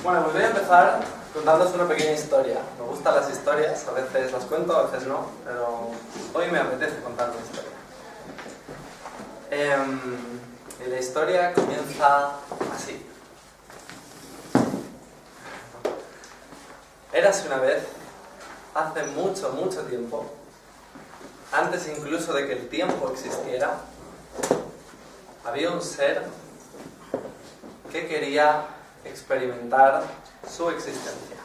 Bueno, pues voy a empezar contándoos una pequeña historia. Me gustan las historias, a veces las cuento, a veces no, pero hoy me apetece contar una historia. Y la historia comienza así. Érase una vez, hace mucho, mucho tiempo, antes incluso de que el tiempo existiera, había un ser que quería experimentar su existencia.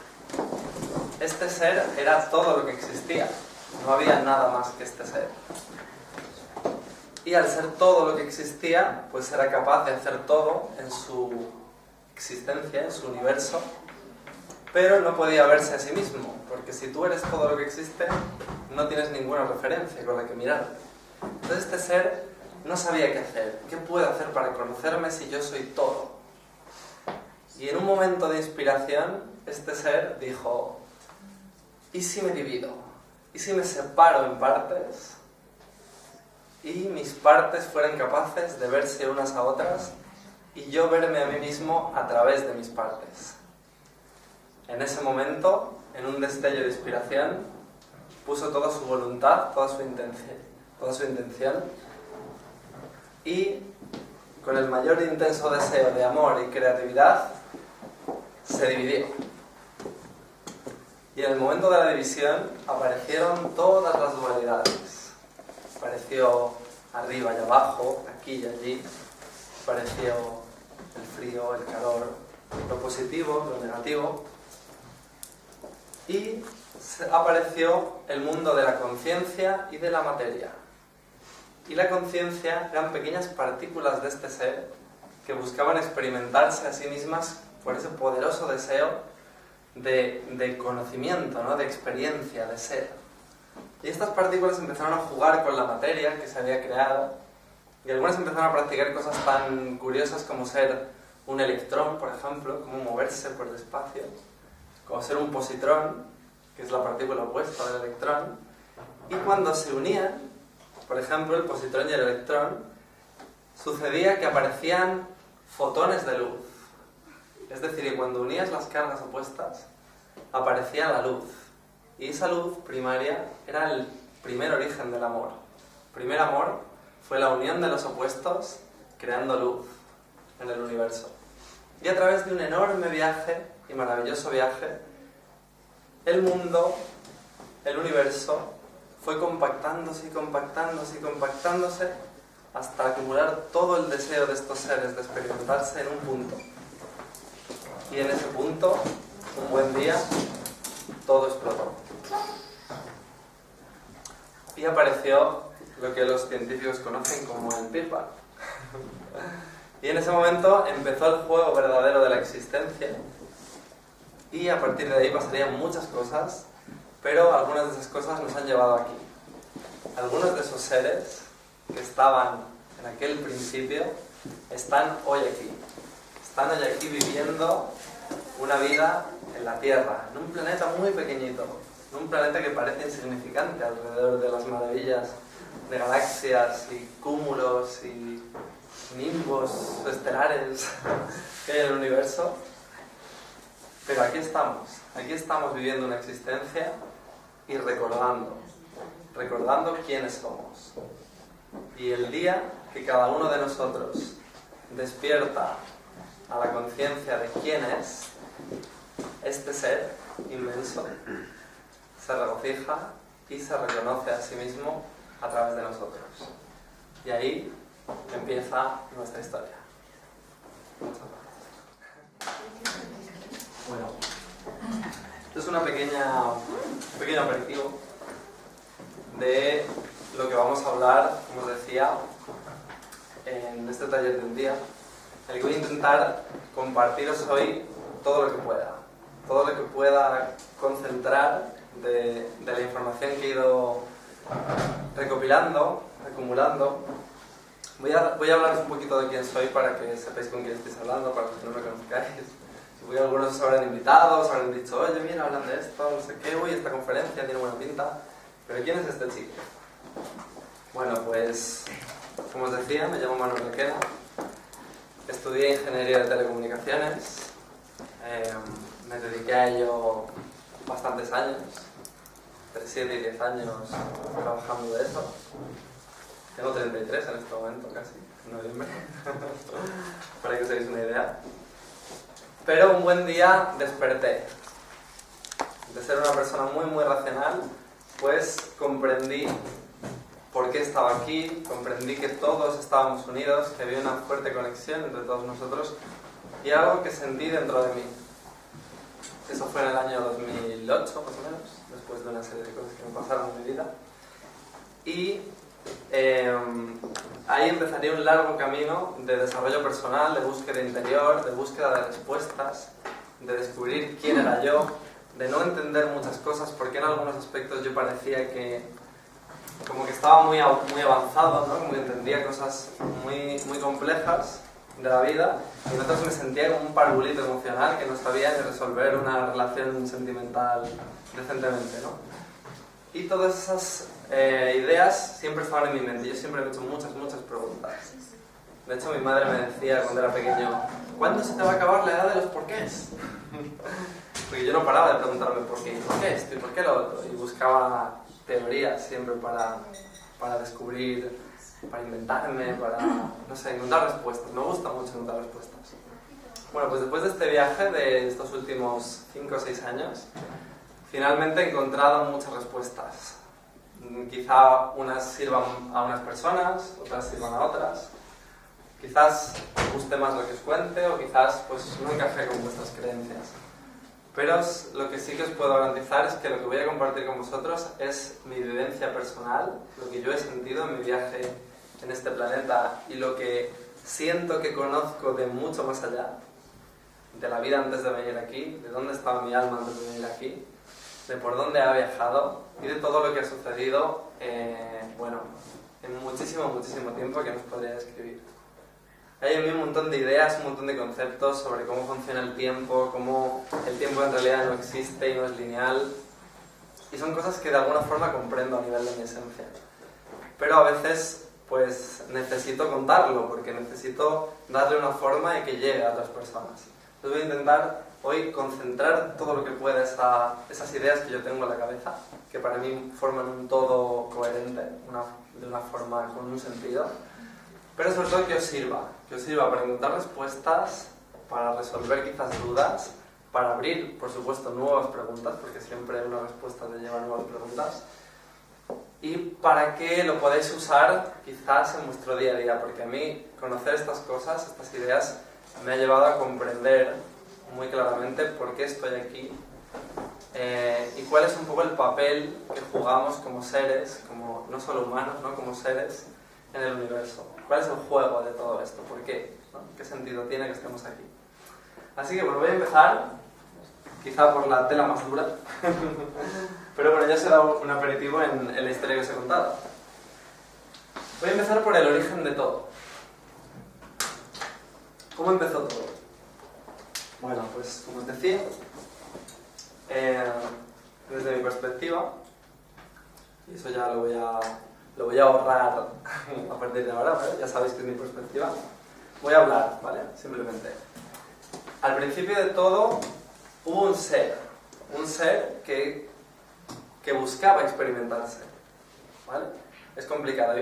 Este ser era todo lo que existía, no había nada más que este ser. Y al ser todo lo que existía, pues era capaz de hacer todo en su existencia, en su universo, pero no podía verse a sí mismo, porque si tú eres todo lo que existe, no tienes ninguna referencia con la que mirar. Entonces este ser no sabía qué hacer. ¿Qué puedo hacer para conocerme si yo soy todo? Y en un momento de inspiración, este ser dijo: ¿y si me divido? ¿Y si me separo en partes? Y mis partes fueran capaces de verse unas a otras y yo verme a mí mismo a través de mis partes. En ese momento, en un destello de inspiración, puso toda su voluntad, toda su intención, y con el mayor intenso deseo de amor y creatividad, se dividió. Y en el momento de la división aparecieron todas las dualidades. Apareció arriba y abajo, aquí y allí. Apareció el frío, el calor, lo positivo, lo negativo. Y apareció el mundo de la conciencia y de la materia. Y la conciencia eran pequeñas partículas de este ser que buscaban experimentarse a sí mismas por ese poderoso deseo de conocimiento, ¿no? De experiencia, de ser. Y estas partículas empezaron a jugar con la materia que se había creado, y algunas empezaron a practicar cosas tan curiosas como ser un electrón, por ejemplo, como moverse por el espacio, como ser un positrón, que es la partícula opuesta del electrón, y cuando se unían, por ejemplo, el positrón y el electrón, sucedía que aparecían fotones de luz. Es decir, que cuando unías las cargas opuestas, aparecía la luz. Y esa luz primaria era el primer origen del amor. El primer amor fue la unión de los opuestos creando luz en el universo. Y a través de un enorme viaje y maravilloso viaje, el mundo, el universo, fue compactándose y compactándose y compactándose hasta acumular todo el deseo de estos seres de experimentarse en un punto. Y en ese punto, un buen día, todo explotó. Y apareció lo que los científicos conocen como el Big Bang. Y en ese momento empezó el juego verdadero de la existencia. Y a partir de ahí pasarían muchas cosas, pero algunas de esas cosas nos han llevado aquí. Algunos de esos seres que estaban en aquel principio están hoy aquí. Están hoy aquí viviendo una vida en la Tierra, en un planeta muy pequeñito, en un planeta que parece insignificante alrededor de las maravillas de galaxias y cúmulos y nimbos estelares que hay en el universo. Pero aquí estamos viviendo una existencia y recordando quiénes somos. Y el día que cada uno de nosotros despierta a la conciencia de quién es, este ser inmenso se regocija y se reconoce a sí mismo a través de nosotros. Y ahí empieza nuestra historia. Muchas gracias. Bueno, esto es un pequeño aperitivo de lo que vamos a hablar, como os decía, en este taller de un día, en el que voy a intentar compartiros hoy todo lo que pueda concentrar de la información que he ido recopilando, acumulando. Voy a hablaros un poquito de quién soy para que sepáis con quién estáis hablando, para los que no me conozcáis. Algunos os habrán invitado, os habrán dicho: oye, mira, hablan de esto, no sé qué, uy, esta conferencia tiene buena pinta. Pero ¿quién es este chico? Bueno, pues, como os decía, me llamo Manuel Requena. Estudié Ingeniería de Telecomunicaciones Me dediqué a ello bastantes años, entre 7 y 10 años trabajando de eso. Tengo 33 en este momento casi, en noviembre, para que os hagáis una idea. Pero un buen día desperté. De ser una persona muy racional, pues comprendí por qué estaba aquí, comprendí que todos estábamos unidos, que había una fuerte conexión entre todos nosotros y algo que sentí dentro de mí. Eso fue en el año 2008, más o menos, después de una serie de cosas que me pasaron en mi vida. Y ahí empezaría un largo camino de desarrollo personal, de búsqueda interior, de búsqueda de respuestas, de descubrir quién era yo, de no entender muchas cosas, porque en algunos aspectos yo parecía que como que estaba muy avanzado, ¿no? Como que entendía cosas muy complejas de la vida, y en otros me sentía como un parvulito emocional que no sabía ni resolver una relación sentimental decentemente, ¿no? Y todas esas ideas siempre estaban en mi mente. Yo siempre me he hecho muchas preguntas. De hecho, mi madre me decía cuando era pequeño: ¿cuándo se te va a acabar la edad de los porqués? Porque yo no paraba de preguntarme por qué esto y por qué lo otro. Y buscaba teorías siempre para descubrir, para inventarme, para, no sé, encontrar respuestas. Me gusta mucho encontrar respuestas. Bueno, pues después de este viaje de estos últimos 5 o 6 años, finalmente he encontrado muchas respuestas. Quizá unas sirvan a unas personas, otras sirvan a otras. Quizás os guste más lo que os cuente, o quizás pues no encaje con vuestras creencias. Pero lo que sí que os puedo garantizar es que lo que voy a compartir con vosotros es mi vivencia personal, lo que yo he sentido en mi viaje en este planeta y lo que siento que conozco de mucho más allá, de la vida antes de venir aquí, de dónde estaba mi alma antes de venir aquí, de por dónde ha viajado y de todo lo que ha sucedido, bueno, en muchísimo tiempo que no os podría describir. Hay en mí un montón de ideas, un montón de conceptos sobre cómo funciona el tiempo, cómo el tiempo en realidad no existe y no es lineal. Y son cosas que de alguna forma comprendo a nivel de mi esencia. Pero a veces pues necesito contarlo, porque necesito darle una forma y que llegue a otras personas. Entonces voy a intentar hoy concentrar todo lo que pueda esas ideas que yo tengo en la cabeza, que para mí forman un todo coherente, de una forma con un sentido. Pero sobre todo que os sirva para encontrar respuestas, para resolver quizás dudas, para abrir, por supuesto, nuevas preguntas, porque siempre una respuesta te lleva a nuevas preguntas, y para que lo podáis usar quizás en vuestro día a día, porque a mí conocer estas cosas, estas ideas, me ha llevado a comprender muy claramente por qué estoy aquí y cuál es un poco el papel que jugamos como seres, como no solo humanos, ¿no? Como seres en el universo. ¿Cuál es el juego de todo esto? ¿Por qué? ¿No? ¿Qué sentido tiene que estemos aquí? Así que bueno, voy a empezar, quizá por la tela más dura, pero bueno, ya será un aperitivo en la historia que os he contado. Voy a empezar por el origen de todo. ¿Cómo empezó todo? Bueno, pues como os decía, desde mi perspectiva, y eso ya lo voy a ahorrar a partir de ahora, ¿vale? Ya sabéis que es mi perspectiva. Voy a hablar, ¿vale? Simplemente. Al principio de todo hubo un ser que buscaba experimentarse, ¿vale? Es complicado.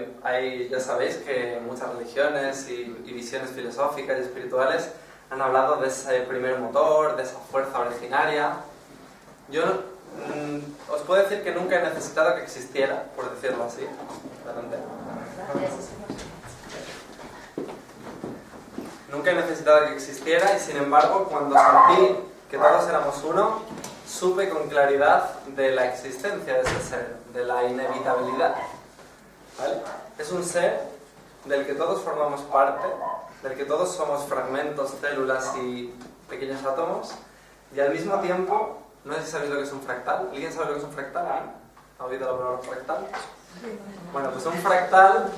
Ya sabéis que muchas religiones y visiones filosóficas y espirituales han hablado de ese primer motor, de esa fuerza originaria. Yo os puedo decir que nunca he necesitado que existiera, por decirlo así. Adelante. Nunca he necesitado que existiera y sin embargo cuando sentí que todos éramos uno, supe con claridad de la existencia de ese ser, de la inevitabilidad. ¿Vale? Es un ser del que todos formamos parte, del que todos somos fragmentos, células y pequeños átomos, y al mismo tiempo, no sé si sabéis lo que es un fractal. ¿Alguien sabe lo que es un fractal? ¿Ha oído la palabra fractal? Bueno, pues un fractal,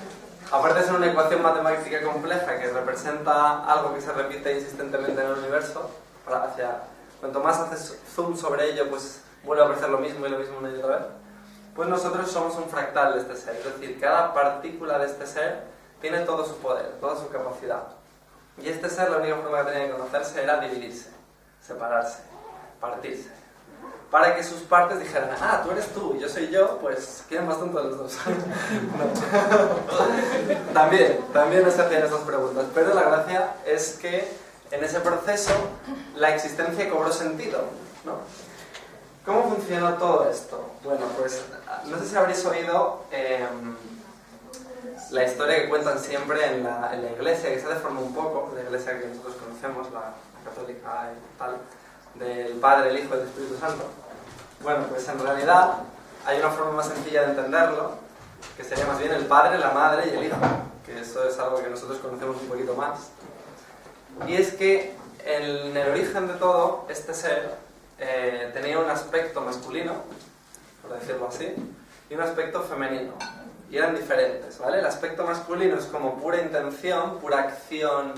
aparte de ser una ecuación matemática compleja que representa algo que se repite insistentemente en el universo, cuanto más haces zoom sobre ello, pues vuelve a aparecer lo mismo y lo mismo una y otra vez. Pues nosotros somos un fractal de este ser, es decir, cada partícula de este ser tiene todo su poder, toda su capacidad. Y este ser, la única forma que tenía de conocerse era dividirse. separarse, partirse. Para que sus partes dijeran, ah, tú eres tú y yo soy yo, pues ¿quién es más tonto de los dos? No. También nos hacían esas preguntas, pero la gracia es que en ese proceso la existencia cobró sentido, ¿no? ¿Cómo funcionó todo esto? Bueno, pues no sé si habréis oído la historia que cuentan siempre en la iglesia, que se deforma un poco, la iglesia que nosotros conocemos, la católica y tal, del Padre, el Hijo y el Espíritu Santo. Bueno, pues en realidad hay una forma más sencilla de entenderlo, que sería más bien el Padre, la Madre y el Hijo, que eso es algo que nosotros conocemos un poquito más. Y es que en el origen de todo, este ser tenía un aspecto masculino, por decirlo así, y un aspecto femenino. Y eran diferentes, ¿vale? El aspecto masculino es como pura intención, pura acción,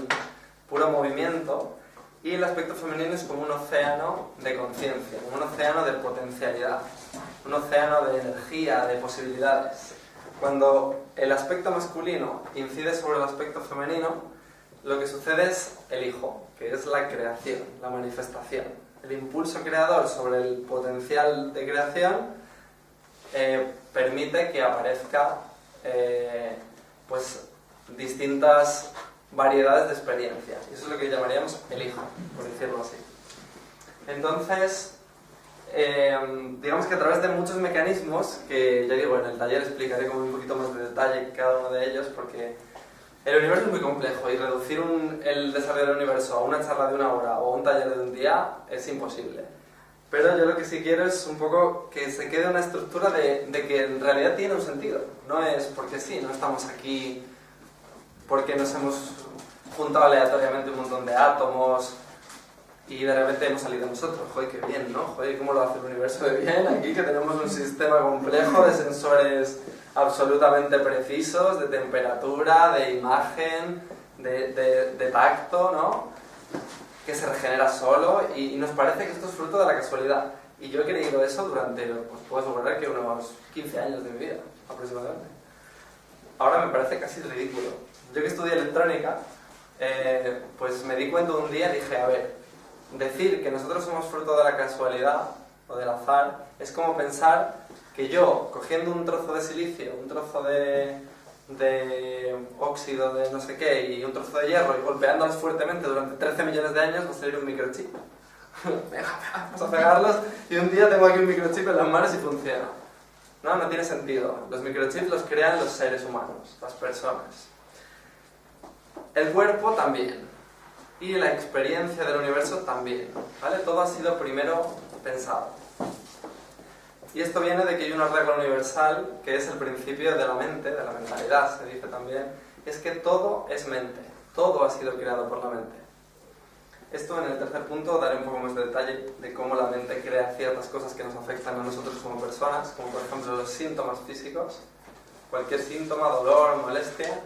puro movimiento, y el aspecto femenino es como un océano de conciencia, como un océano de potencialidad, un océano de energía, de posibilidades. Cuando el aspecto masculino incide sobre el aspecto femenino, lo que sucede es el hijo, que es la creación, la manifestación. El impulso creador sobre el potencial de creación permite que aparezca pues distintas variedades de experiencias. Y eso es lo que llamaríamos el hijo, por decirlo así. Entonces, digamos que a través de muchos mecanismos, que ya digo, en el taller explicaré con un poquito más de detalle cada uno de ellos, porque el universo es muy complejo y reducir el desarrollo del universo a una charla de 1 hora o a un taller de un día es imposible. Pero yo lo que sí quiero es un poco que se quede una estructura de que en realidad tiene un sentido. No es porque sí, no estamos aquí porque nos hemos juntado aleatoriamente un montón de átomos y de repente hemos salido nosotros. Joder, qué bien, ¿no? Joder, ¿cómo lo hace el universo de bien? Aquí que tenemos un sistema complejo de sensores absolutamente precisos, de temperatura, de imagen, de tacto, ¿no? Que se regenera solo y nos parece que esto es fruto de la casualidad. Y yo he creído eso durante, pues puedo asegurar que unos 15 años de mi vida, aproximadamente. Ahora me parece casi ridículo. Yo que estudié electrónica, pues me di cuenta un día y dije, a ver, decir que nosotros somos fruto de la casualidad o del azar es como pensar que yo, cogiendo un trozo de silicio, un trozo de óxido de no sé qué y un trozo de hierro y golpeándolos fuertemente durante 13 millones de años va a salir un microchip. Vamos a pegarlos y un día tengo aquí un microchip en las manos y funciona. No, no tiene sentido. Los microchips los crean los seres humanos, las personas. El cuerpo también. Y la experiencia del universo también. ¿Vale? Todo ha sido primero pensado. Y esto viene de que hay una regla universal, que es el principio de la mente, de la mentalidad, se dice también, es que todo es mente, todo ha sido creado por la mente. Esto en el tercer punto daré un poco más de detalle de cómo la mente crea ciertas cosas que nos afectan a nosotros como personas, como por ejemplo los síntomas físicos. Cualquier síntoma, dolor, molestia,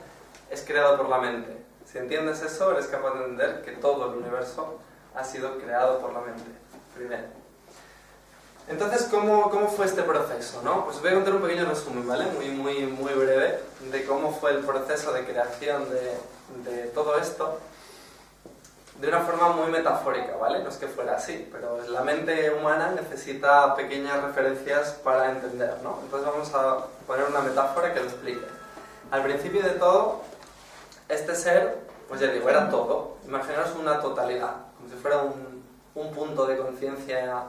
es creado por la mente. Si entiendes eso, eres capaz de entender que todo el universo ha sido creado por la mente, primero. Entonces, ¿cómo fue este proceso, no? Pues os voy a contar un pequeño resumen, ¿vale? Muy breve, de cómo fue el proceso de creación de todo esto, de una forma muy metafórica, ¿vale? No es que fuera así, pero la mente humana necesita pequeñas referencias para entender, ¿no? Entonces vamos a poner una metáfora que lo explique. Al principio de todo, este ser, pues ya digo, era todo. Imaginaos una totalidad, como si fuera un punto de conciencia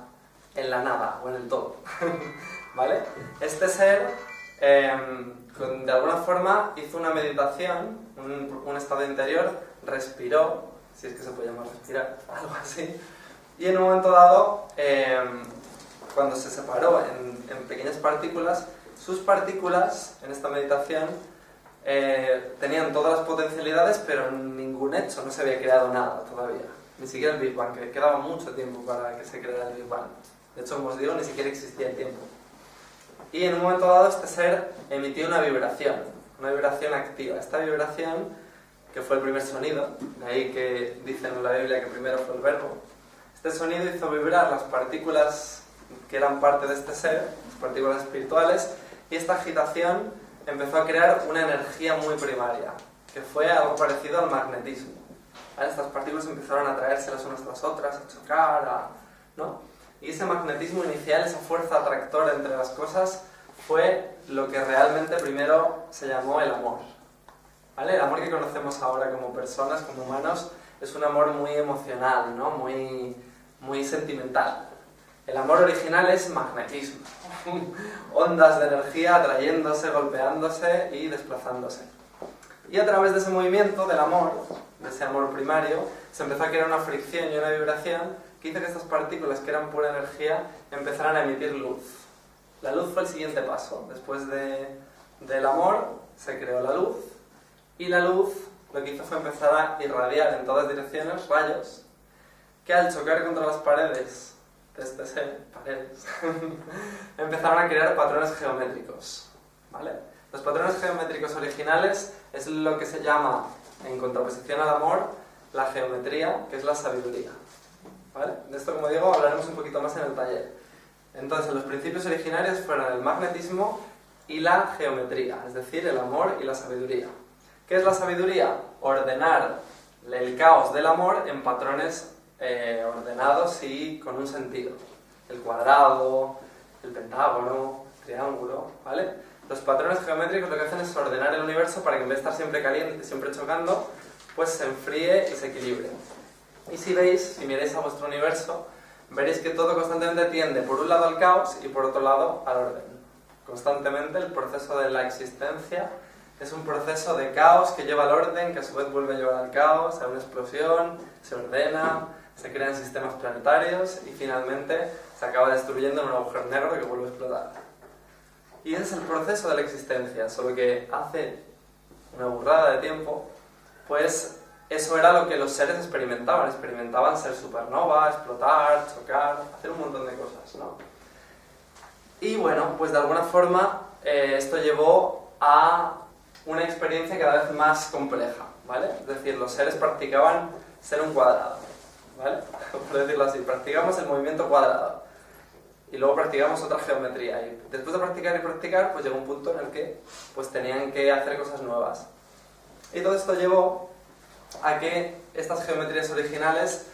en la nada o en el todo, ¿vale? Este ser, de alguna forma, hizo una meditación, un estado interior, respiró, si es que se puede llamar respirar, algo así, y en un momento dado, cuando se separó en pequeñas partículas, sus partículas, en esta meditación, tenían todas las potencialidades, pero ningún hecho, no se había creado nada todavía, ni siquiera el Big Bang, que quedaba mucho tiempo para que se creara el Big Bang. De hecho, como os digo, ni siquiera existía el tiempo. Y en un momento dado este ser emitió una vibración activa. Esta vibración, que fue el primer sonido, de ahí que dicen en la Biblia que primero fue el verbo, este sonido hizo vibrar las partículas que eran parte de este ser, las partículas espirituales, y esta agitación empezó a crear una energía muy primaria, que fue algo parecido al magnetismo. ¿vale? Estas partículas empezaron a atraerse las unas a las otras, a chocar, ¿no? Y ese magnetismo inicial, esa fuerza atractora entre las cosas, fue lo que realmente primero se llamó el amor, ¿vale? El amor que conocemos ahora como personas, como humanos, es un amor muy emocional, ¿no? Muy sentimental. El amor original es magnetismo, ondas de energía atrayéndose, golpeándose y desplazándose. Y a través de ese movimiento del amor, de ese amor primario, se empezó a crear una fricción y una vibración que hizo que estas partículas, que eran pura energía, empezaran a emitir luz. La luz fue el siguiente paso. Después del amor se creó la luz, y la luz lo que hizo fue empezar a irradiar en todas direcciones rayos que al chocar contra las paredes de este ser, empezaron a crear patrones geométricos, ¿vale? Los patrones geométricos originales es lo que se llama, en contraposición al amor, la geometría, que es la sabiduría, ¿vale? De esto, como digo, hablaremos un poquito más en el taller. Entonces, los principios originarios fueron el magnetismo y la geometría, es decir, el amor y la sabiduría. ¿Qué es la sabiduría? Ordenar el caos del amor en patrones ordenados y con un sentido. El cuadrado, el pentágono, el triángulo, ¿vale? Los patrones geométricos lo que hacen es ordenar el universo para que en vez de estar siempre caliente, siempre chocando, pues se enfríe y se equilibre. Y si miráis a vuestro universo, veréis que todo constantemente tiende por un lado al caos y por otro lado al orden. Constantemente el proceso de la existencia es un proceso de caos que lleva al orden, que a su vez vuelve a llevar al caos, a una explosión, se ordena, se crean sistemas planetarios y finalmente se acaba destruyendo en un agujero negro que vuelve a explotar. Y ese es el proceso de la existencia, solo que hace una burrada de tiempo, pues eso era lo que los seres experimentaban. Experimentaban ser supernova, explotar, chocar, hacer un montón de cosas, ¿no? Y bueno, pues de alguna forma esto llevó a una experiencia cada vez más compleja, ¿vale? Es decir, los seres practicaban ser un cuadrado, ¿vale? Por decirlo así, practicamos el movimiento cuadrado y luego practicamos otra geometría, y después de practicar y practicar, pues llegó un punto en el que pues tenían que hacer cosas nuevas. Y todo esto llevó a que estas geometrías originales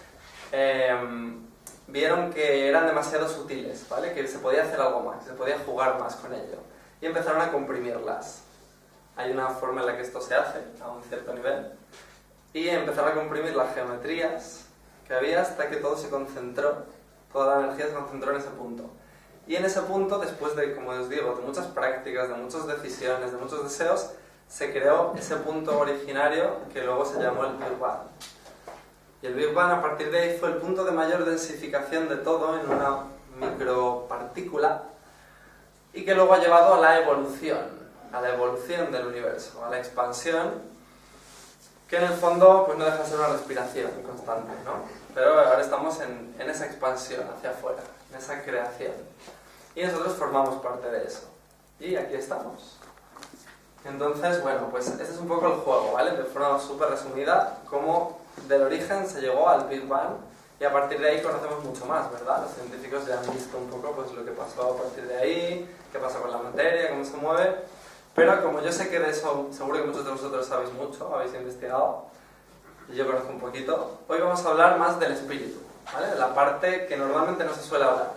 vieron que eran demasiado sutiles, ¿vale? Que se podía hacer algo más, que se podía jugar más con ello, y empezaron a comprimirlas. Hay una forma en la que esto se hace, a un cierto nivel, y empezaron a comprimir las geometrías que había hasta que todo se concentró, toda la energía se concentró en ese punto. Y en ese punto, después de, como os digo, de muchas prácticas, de muchas decisiones, de muchos deseos, se creó ese punto originario que luego se llamó el Big Bang. Y el Big Bang, a partir de ahí, fue el punto de mayor densificación de todo en una micropartícula, y que luego ha llevado a la evolución del universo, a la expansión, que en el fondo pues no deja de ser una respiración constante, ¿no? Pero ahora estamos en esa expansión hacia afuera, en esa creación. Y nosotros formamos parte de eso. Y aquí estamos. Entonces, bueno, pues este es un poco el juego, ¿vale? De forma súper resumida, cómo del origen se llegó al Big Bang, y a partir de ahí conocemos mucho más, ¿verdad? Los científicos ya han visto un poco pues lo que pasó a partir de ahí, qué pasa con la materia, cómo se mueve. Pero como yo sé que de eso, seguro que muchos de vosotros sabéis mucho, habéis investigado, y yo conozco un poquito, hoy vamos a hablar más del espíritu, ¿vale? La parte que normalmente no se suele hablar.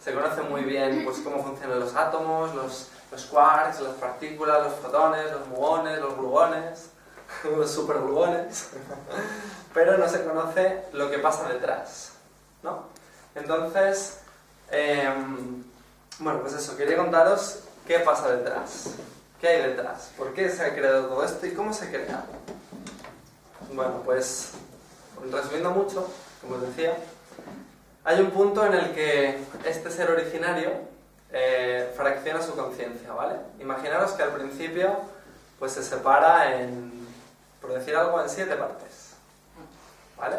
Se conoce muy bien pues cómo funcionan los átomos, los quarks, las partículas, los fotones, los muones, los gluones, los supergluones, pero no se conoce lo que pasa detrás, ¿no? Entonces, bueno, pues eso, quería contaros qué pasa detrás. ¿Qué hay detrás? ¿Por qué se ha creado todo esto y cómo se crea? Bueno, pues resumiendo mucho, como os decía, hay un punto en el que este ser originario fracciona su conciencia, ¿vale? Imaginaros que al principio pues se separa en, por decir algo, en 7 partes, ¿vale?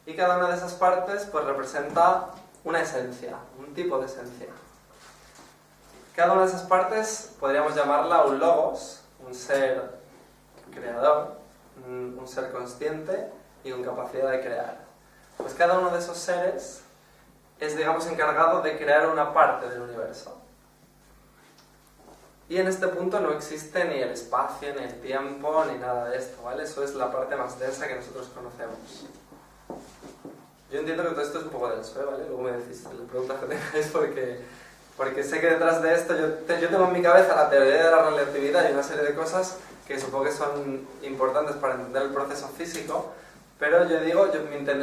Y cada una de esas partes pues representa una esencia, un tipo de esencia. Cada una de esas partes podríamos llamarla un logos, un ser creador, un ser consciente y con capacidad de crear. Pues cada uno de esos seres es, digamos, encargado de crear una parte del universo. Y en este punto no existe ni el espacio, ni el tiempo, ni nada de esto, ¿vale? Eso es la parte más densa que nosotros conocemos. Yo entiendo que todo esto es un poco denso, ¿vale? Luego me decís, las preguntas que tengáis, porque sé que detrás de esto yo tengo en mi cabeza la teoría de la relatividad y una serie de cosas que supongo que son importantes para entender el proceso físico, pero yo digo,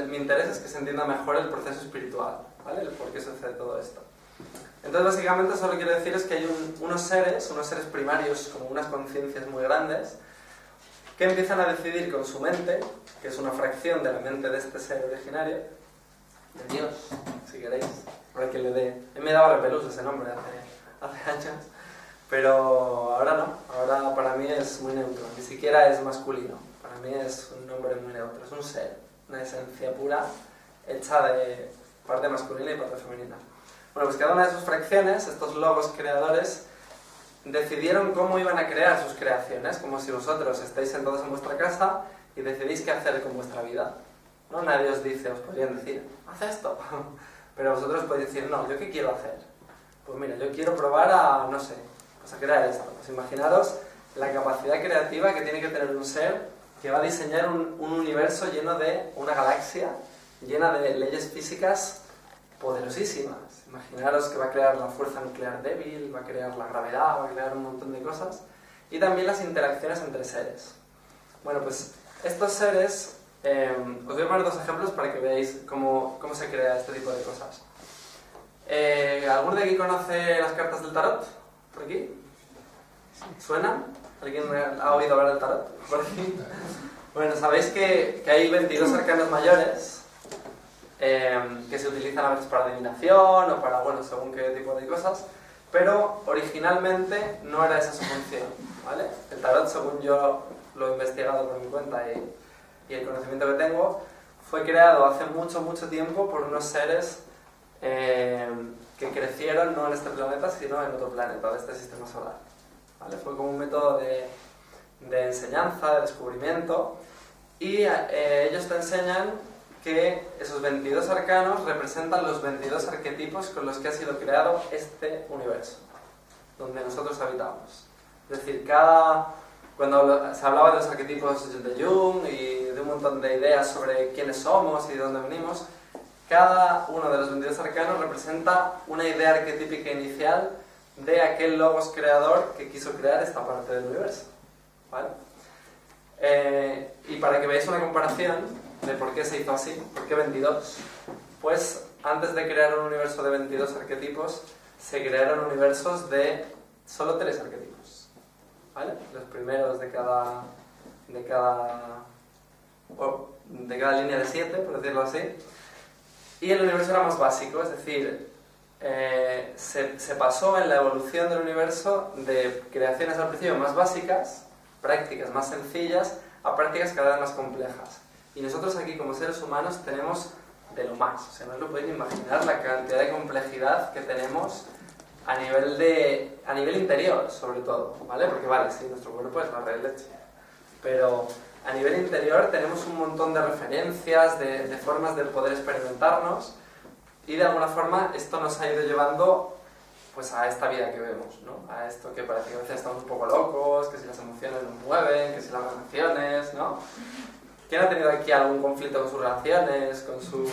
mi interés es que se entienda mejor el proceso espiritual, ¿vale? El por qué sucede todo esto. Entonces, básicamente, solo quiero decir es que hay unos seres primarios, como unas conciencias muy grandes, que empiezan a decidir con su mente, que es una fracción de la mente de este ser originario, de Dios, si queréis, para que le dé... Me daba repelús ese nombre hace años, pero ahora no, ahora para mí es muy neutro, ni siquiera es masculino, para mí es un nombre muy neutro, es un ser, una esencia pura, hecha de parte masculina y parte femenina. Bueno, pues cada una de sus fracciones, estos logos creadores, decidieron cómo iban a crear sus creaciones, como si vosotros estáis sentados en vuestra casa y decidís qué hacer con vuestra vida. ¿No? Nadie os dice, os podrían decir, haz esto, pero vosotros podéis decir, no, ¿yo qué quiero hacer? Pues mira, yo quiero probar a, no sé, pues a crear esto. Pues imaginaros la capacidad creativa que tiene que tener un ser que va a diseñar un universo lleno de una galaxia, llena de leyes físicas poderosísimas. Imaginaros que va a crear la fuerza nuclear débil, va a crear la gravedad, va a crear un montón de cosas. Y también las interacciones entre seres. Bueno, pues estos seres... os voy a poner dos ejemplos para que veáis cómo se crea este tipo de cosas. ¿Alguno de aquí conoce las cartas del tarot? ¿Por aquí? ¿Suenan? ¿Alguien ha oído hablar del tarot? ¿Por aquí? Bueno, sabéis que hay 22 arcanos mayores que se utilizan a veces para adivinación o para, bueno, según qué tipo de cosas, pero originalmente no era esa su función, ¿vale? El tarot, según yo lo he investigado por mi cuenta y el conocimiento que tengo, fue creado hace mucho, mucho tiempo por unos seres que crecieron no en este planeta, sino en otro planeta de este sistema solar, ¿vale? Fue como un método de enseñanza, de descubrimiento, y ellos te enseñan que esos 22 arcanos representan los 22 arquetipos con los que ha sido creado este universo, donde nosotros habitamos. Es decir, cuando se hablaba de los arquetipos de Jung y de un montón de ideas sobre quiénes somos y de dónde venimos, cada uno de los 22 arcanos representa una idea arquetípica inicial de aquel logos creador que quiso crear esta parte del universo, ¿vale? Y para que veáis una comparación de por qué se hizo así, por qué 22, pues antes de crear un universo de 22 arquetipos, se crearon universos de solo 3 arquetipos, ¿vale? Los primeros de cada línea de 7, por decirlo así, y el universo era más básico, es decir, se pasó en la evolución del universo de creaciones al principio más básicas, prácticas más sencillas, a prácticas cada vez más complejas. Y nosotros aquí como seres humanos tenemos de lo más, o sea, no os lo podéis imaginar la cantidad de complejidad que tenemos a nivel interior, sobre todo, ¿vale? Porque vale, sí, nuestro cuerpo es la red leche, pero a nivel interior tenemos un montón de referencias, de formas de poder experimentarnos, y de alguna forma esto nos ha ido llevando pues a esta vida que vemos, ¿no? A esto que parece que a veces estamos un poco locos, que si las emociones nos mueven, que si las relaciones, ¿no? ¿Quién ha tenido aquí algún conflicto con sus relaciones, con su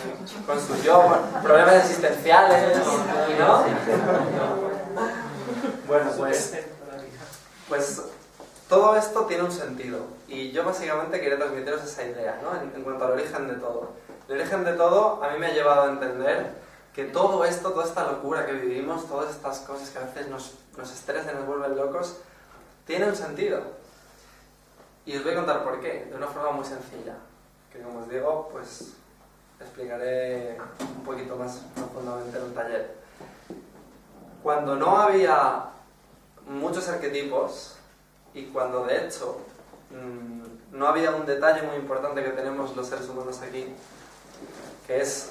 yo, problemas existenciales, ¿no? Bueno, pues todo esto tiene un sentido, y yo básicamente quería transmitiros esa idea, ¿no? En cuanto al origen de todo. El origen de todo a mí me ha llevado a entender que todo esto, toda esta locura que vivimos, todas estas cosas que a veces nos estresan y nos vuelven locos, tiene un sentido. Y os voy a contar por qué, de una forma muy sencilla, que como os digo, pues explicaré un poquito más profundamente en un taller. Cuando no había muchos arquetipos, y cuando de hecho no había un detalle muy importante que tenemos los seres humanos aquí, que es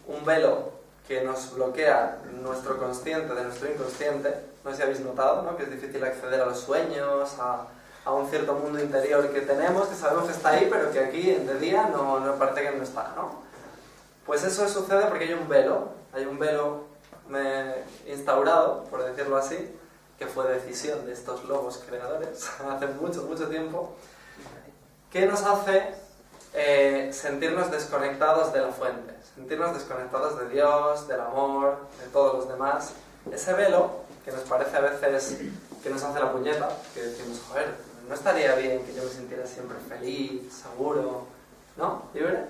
un velo que nos bloquea nuestro consciente de nuestro inconsciente, no sé si habéis notado, ¿no? Que es difícil acceder a los sueños, a un cierto mundo interior que tenemos, que sabemos que está ahí, pero que aquí de día no parece que no está, ¿no? Pues eso sucede porque hay un velo instaurado, por decirlo así, que fue decisión de estos logos creadores hace mucho, mucho tiempo, que nos hace sentirnos desconectados de la fuente, sentirnos desconectados de Dios, del amor, de todos los demás. Ese velo, que nos parece a veces que nos hace la puñeta, que decimos, joder, no estaría bien que yo me sintiera siempre feliz, seguro, ¿no? ¿Libre?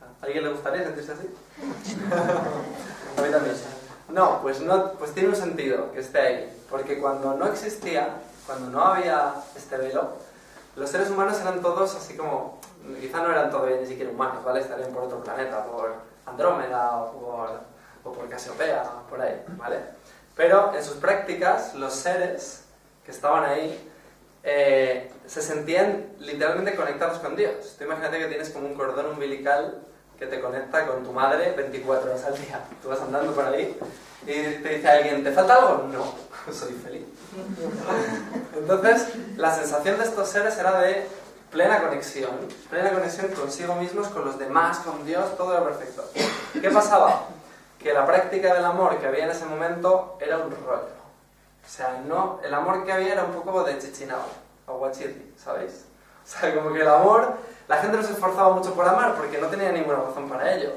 ¿A alguien le gustaría sentirse así? A mí también. No, pues tiene un sentido que esté ahí, porque cuando no existía, cuando no había este velo, los seres humanos eran todos así como, quizá no eran todavía ni siquiera humanos, ¿vale? Estarían por otro planeta, por Andrómeda o por Casiopea, por ahí, ¿vale? Pero en sus prácticas, los seres que estaban ahí se sentían literalmente conectados con Dios. Tú imagínate que tienes como un cordón umbilical que te conecta con tu madre 24 horas al día. Tú vas andando por ahí y te dice alguien, ¿te falta algo? No, soy feliz. Entonces, la sensación de estos seres era de plena conexión consigo mismos, con los demás, con Dios, todo era perfecto. ¿Qué pasaba? Que la práctica del amor que había en ese momento era un rollo. O sea, no, el amor que había era un poco de chichinao, aguachirri, ¿sabéis? O sea, como que el amor, la gente no se esforzaba mucho por amar porque no tenía ninguna razón para ello.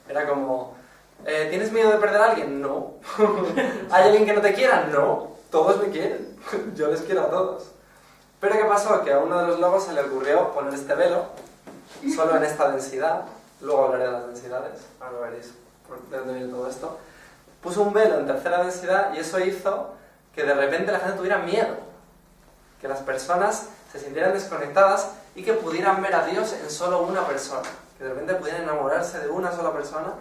Era como, ¿tienes miedo de perder a alguien? No. ¿Hay alguien que no te quiera? No. Todos me quieren. Yo les quiero a todos. Pero ¿qué pasó? Que a uno de los lobos se le ocurrió poner este velo solo en esta densidad. Luego hablaré de las densidades, ahora veréis de dónde viene todo esto. Puso un velo en tercera densidad y eso hizo que de repente la gente tuviera miedo. Que las personas se sintieran desconectadas y que pudieran ver a Dios en solo una persona. Que de repente pudieran enamorarse de una sola persona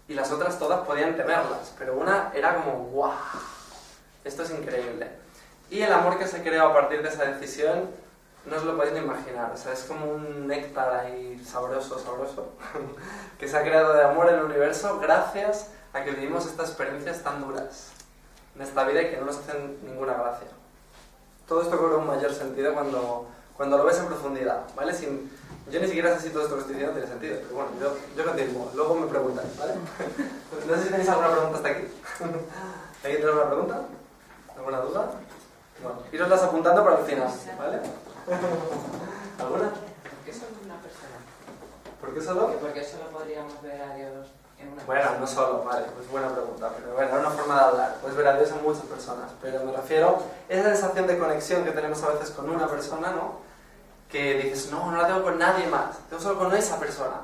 y las otras todas podían temerlas. Pero una era como, ¡guau! Esto es increíble. Y el amor que se creó a partir de esa decisión no os lo podéis ni imaginar. O sea, es como un néctar ahí sabroso, sabroso, que se ha creado de amor en el universo gracias a que vivimos estas experiencias tan duras en esta vida y que no nos hacen ninguna gracia. Todo esto cobra un mayor sentido cuando lo ves en profundidad, ¿vale? Yo ni siquiera sé si todo esto que estoy diciendo tiene sentido, pero bueno, yo continúo, luego me preguntáis, ¿vale? No sé si tenéis alguna pregunta hasta aquí. ¿Alguien tiene alguna pregunta? ¿Alguna duda? Bueno, iroslas apuntando para el final, ¿vale? ¿Alguna? ¿Por qué solo una persona? ¿Por qué solo? Porque solo podríamos ver a Dios en una Bueno, persona. no solo, vale, pues buena pregunta, pero bueno, es una forma de hablar. Puedes ver a Dios en muchas personas, pero me refiero a esa sensación de conexión que tenemos a veces con una persona, ¿no? Que dices, no la tengo con nadie más, tengo solo con esa persona.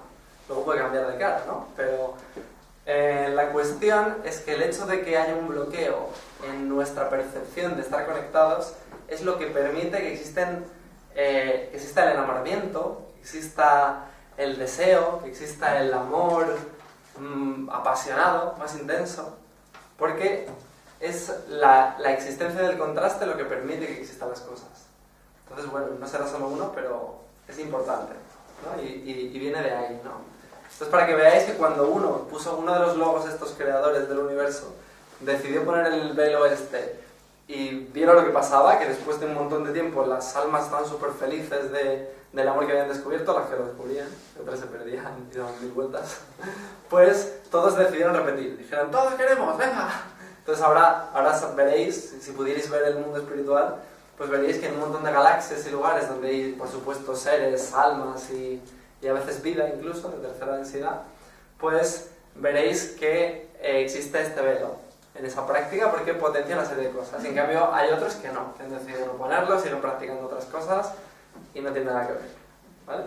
Luego puede cambiar de cara, ¿no? Pero la cuestión es que el hecho de que haya un bloqueo en nuestra percepción de estar conectados es lo que permite que exista el enamoramiento, que exista el deseo, que exista el amor apasionado, más intenso, porque es la existencia del contraste lo que permite que existan las cosas. Entonces, bueno, no será solo uno, pero es importante, ¿no? Y viene de ahí, ¿no? Entonces, para que veáis que cuando uno de los logos de estos creadores del universo decidió poner el velo y vieron lo que pasaba, que después de un montón de tiempo las almas estaban súper felices del amor que habían descubierto, las que lo descubrían, otras se perdían y daban 1000 vueltas, pues todos decidieron repetir, dijeron, todos queremos, venga. Entonces ahora veréis, si pudierais ver el mundo espiritual, pues veréis que en un montón de galaxias y lugares donde hay, por supuesto, seres, almas y a veces vida incluso, de tercera densidad, pues veréis que existe este velo en esa práctica porque potencia una serie de cosas. En cambio, hay otros que no, que han decidido no ponerlo, siguen practicando otras cosas y no tiene nada que ver, ¿vale?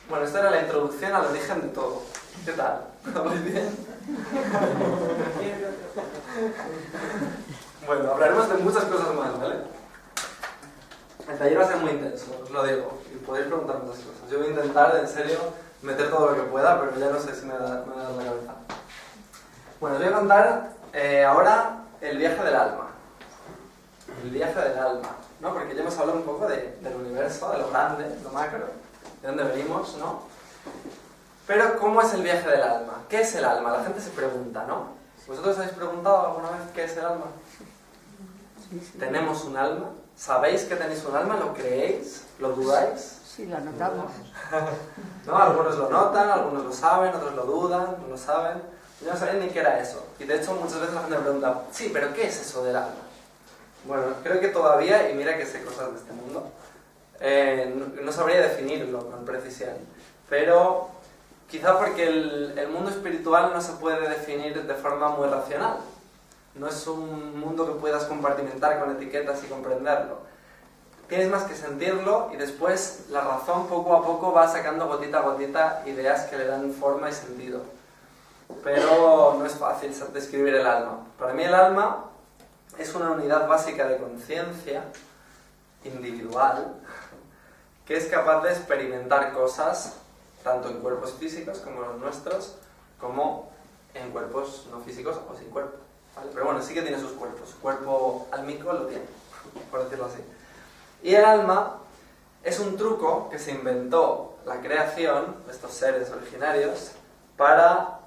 Bueno, esta era la introducción al origen de todo. ¿Qué tal? ¿Muy bien? Bueno, hablaremos de muchas cosas más, ¿vale? El taller va a ser muy intenso, os lo digo, y podéis preguntar muchas cosas. Yo voy a intentar, en serio, meter todo lo que pueda, pero ya no sé si me da la cabeza. Bueno, os voy a contar ahora el viaje del alma. El viaje del alma, ¿no? Porque ya hemos hablado un poco del universo, de lo grande, lo macro, de dónde venimos, ¿no? Pero, ¿cómo es el viaje del alma? ¿Qué es el alma? La gente se pregunta, ¿no? ¿Vosotros habéis preguntado alguna vez qué es el alma? Sí. ¿Tenemos un alma? ¿Sabéis que tenéis un alma? ¿Lo creéis? ¿Lo dudáis? Sí, lo notamos. ¿No? Algunos lo notan, algunos lo saben, otros lo dudan, no lo saben. Yo no sabía ni qué era eso. Y de hecho muchas veces la gente me pregunta, sí, pero ¿qué es eso del alma? Bueno, creo que todavía, y mira que sé cosas de este mundo, no sabría definirlo con precisión, pero quizá porque el mundo espiritual no se puede definir de forma muy racional. No es un mundo que puedas compartimentar con etiquetas y comprenderlo. Tienes más que sentirlo y después la razón poco a poco va sacando gotita a gotita ideas que le dan forma y sentido. Pero no es fácil describir el alma. Para mí el alma es una unidad básica de conciencia individual que es capaz de experimentar cosas tanto en cuerpos físicos como los nuestros, como en cuerpos no físicos o sin cuerpo, ¿vale? Pero bueno, sí que tiene sus cuerpos. Su cuerpo álmico lo tiene, por decirlo así. Y el alma es un truco que se inventó la creación, estos seres originarios, para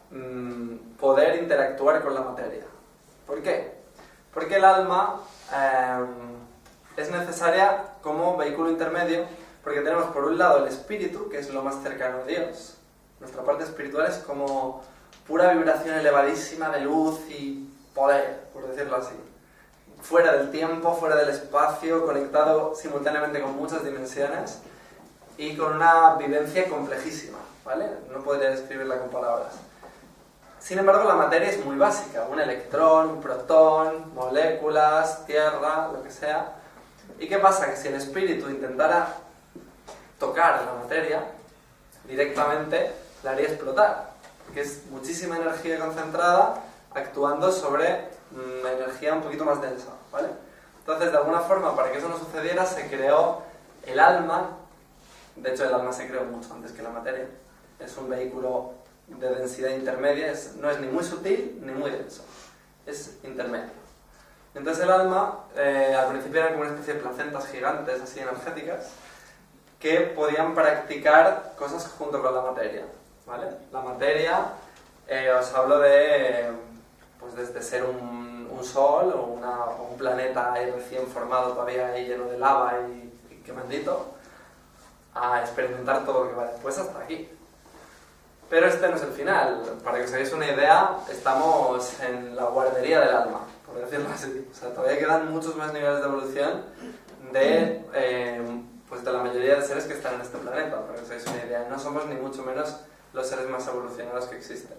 poder interactuar con la materia. ¿Por qué? Porque el alma es necesaria como vehículo intermedio, porque tenemos por un lado el espíritu, que es lo más cercano a Dios. Nuestra parte espiritual es como pura vibración elevadísima de luz y poder, por decirlo así. Fuera del tiempo, fuera del espacio, conectado simultáneamente con muchas dimensiones y con una vivencia complejísima, ¿vale? No podría describirla con palabras. Sin embargo, la materia es muy básica. Un electrón, un protón, moléculas, tierra, lo que sea. ¿Y qué pasa? Que si el espíritu intentara tocar la materia, directamente la haría explotar. Porque es muchísima energía concentrada actuando sobre energía un poquito más densa, ¿vale? Entonces, de alguna forma, para que eso no sucediera, se creó el alma. De hecho, el alma se creó mucho antes que la materia. Es un vehículo de densidad intermedia, no es ni muy sutil ni muy denso, es intermedio. Entonces el alma, al principio eran como una especie de placentas gigantes, así energéticas, que podían practicar cosas junto con la materia, ¿vale? La materia, os hablo de, pues desde ser un sol o un planeta ahí recién formado todavía ahí lleno de lava y quemandito, a experimentar todo lo que va después hasta aquí. Pero este no es el final. Para que os hagáis una idea, estamos en la guardería del alma, por decirlo así. O sea, todavía quedan muchos más niveles de evolución pues de la mayoría de seres que están en este planeta. Para que os hagáis una idea, no somos ni mucho menos los seres más evolucionados que existen.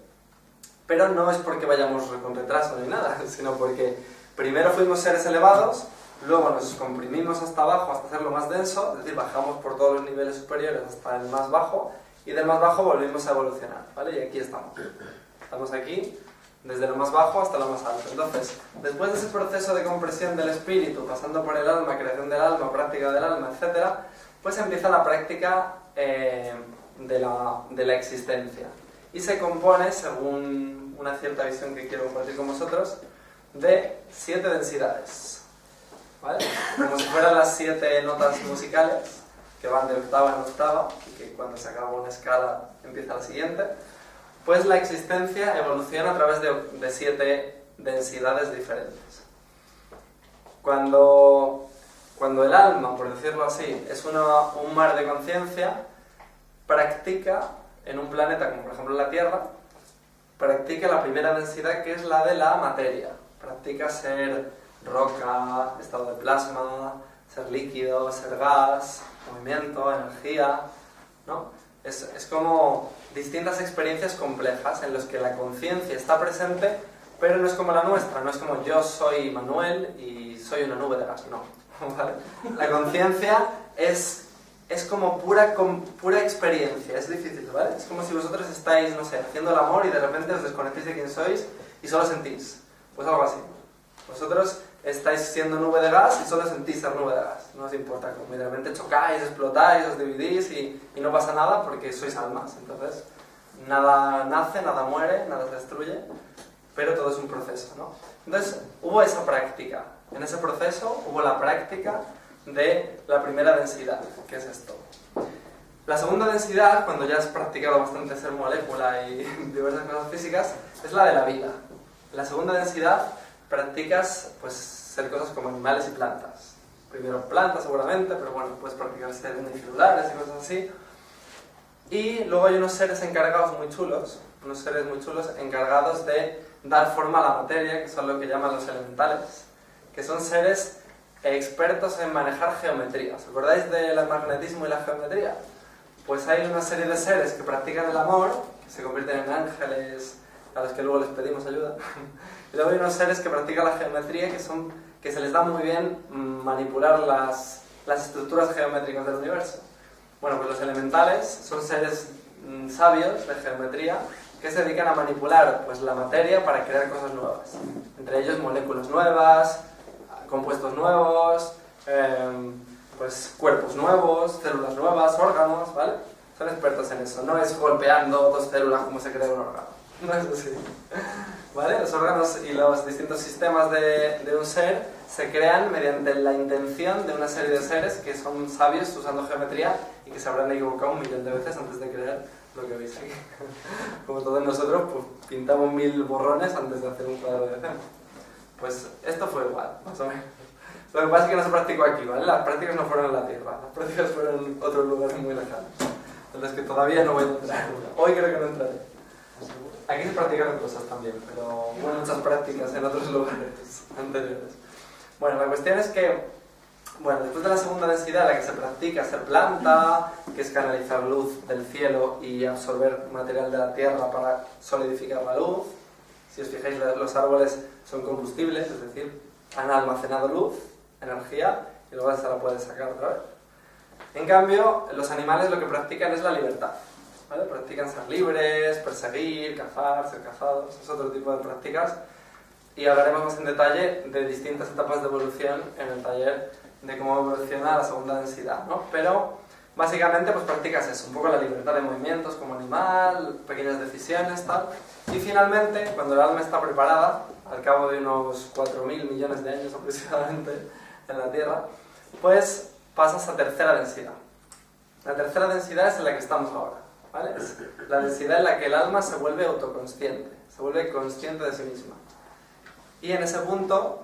Pero no es porque vayamos con retraso ni nada, sino porque primero fuimos seres elevados, luego nos comprimimos hasta abajo hasta hacerlo más denso, es decir, bajamos por todos los niveles superiores hasta el más bajo, y del más bajo volvimos a evolucionar, ¿vale? Y aquí estamos. Estamos aquí, desde lo más bajo hasta lo más alto. Entonces, después de ese proceso de compresión del espíritu, pasando por el alma, creación del alma, práctica del alma, etc., pues empieza la práctica de la existencia. Y se compone, según una cierta visión que quiero compartir con vosotros, de 7 densidades, ¿vale? Como si fueran las 7 notas musicales, que van de octava en octava, y que cuando se acaba una escala empieza la siguiente, pues la existencia evoluciona a través de 7 densidades diferentes. Cuando el alma, por decirlo así, es un mar de conciencia, practica en un planeta como por ejemplo la Tierra, practica la primera densidad, que es la de la materia. Practica ser roca, estado de plasma, ser líquido, ser gas, movimiento, energía, ¿no? Es como distintas experiencias complejas en las que la conciencia está presente, pero no es como la nuestra, no es como yo soy Manuel y soy una nube de gas, no, ¿vale? La conciencia es como pura experiencia, es difícil, ¿vale? Es como si vosotros estáis, no sé, haciendo el amor y de repente os desconectéis de quién sois y solo sentís, pues algo así. Vosotros estáis siendo nube de gas y solo sentís ser nube de gas. No os importa, como de repente chocáis, explotáis, os dividís y no pasa nada porque sois almas. Entonces, nada nace, nada muere, nada se destruye, pero todo es un proceso, ¿no? Entonces, hubo esa práctica. En ese proceso hubo la práctica de la primera densidad, que es esto. La segunda densidad, cuando ya has practicado bastante ser molécula y diversas cosas físicas, es la de la vida. La segunda densidad practicas pues ser cosas como animales y plantas. Primero plantas seguramente, pero bueno, puedes practicar ser unicelulares y cosas así. Y luego hay unos seres encargados muy chulos, encargados de dar forma a la materia, que son lo que llaman los elementales, que son seres expertos en manejar geometría. ¿Os acordáis del magnetismo y la geometría? Pues hay una serie de seres que practican el amor, que se convierten en ángeles a los que luego les pedimos ayuda. Y luego hay unos seres que practican la geometría que se les da muy bien manipular las estructuras geométricas del universo. Bueno, pues los elementales son seres sabios de geometría que se dedican a manipular pues, la materia para crear cosas nuevas. Entre ellos moléculas nuevas, compuestos nuevos, pues cuerpos nuevos, células nuevas, órganos, ¿vale? Son expertos en eso. No es golpeando dos células como se crea un órgano. No es así. ¿Vale? Los órganos y los distintos sistemas de un ser se crean mediante la intención de una serie de seres que son sabios usando geometría y que se habrán equivocado 1.000.000 de veces antes de crear lo que veis aquí. Como todos nosotros, pues pintamos 1000 borrones antes de hacer un cuadro de cemento. Pues esto fue igual, más o menos. Lo que pasa es que no se practicó aquí, ¿vale? Las prácticas no fueron en la Tierra, las prácticas fueron en otros lugares muy lejanos, en los que todavía no voy a entrar. Hoy creo que no entraré. Aquí se practicaron cosas también, pero hubo muchas prácticas en otros lugares anteriores. Bueno, la cuestión es que, bueno, después de la segunda densidad, la que se practica ser planta, que es canalizar luz del cielo y absorber material de la tierra para solidificar la luz. Si os fijáis, los árboles son combustibles, es decir, han almacenado luz, energía, y luego se la pueden sacar otra vez. En cambio, los animales lo que practican es la libertad, ¿vale? Practican ser libres, perseguir, cazar, ser cazados, es otro tipo de prácticas. Y hablaremos más en detalle de distintas etapas de evolución en el taller de cómo evoluciona la segunda densidad, ¿no? Pero básicamente pues practicas eso, un poco la libertad de movimientos como animal, pequeñas decisiones, tal. Y finalmente, cuando el alma está preparada, al cabo de unos 4.000 millones de años aproximadamente en la Tierra, pues pasas a tercera densidad. La tercera densidad es en la que estamos ahora, ¿vale? Es la densidad en la que el alma se vuelve autoconsciente, se vuelve consciente de sí misma. Y en ese punto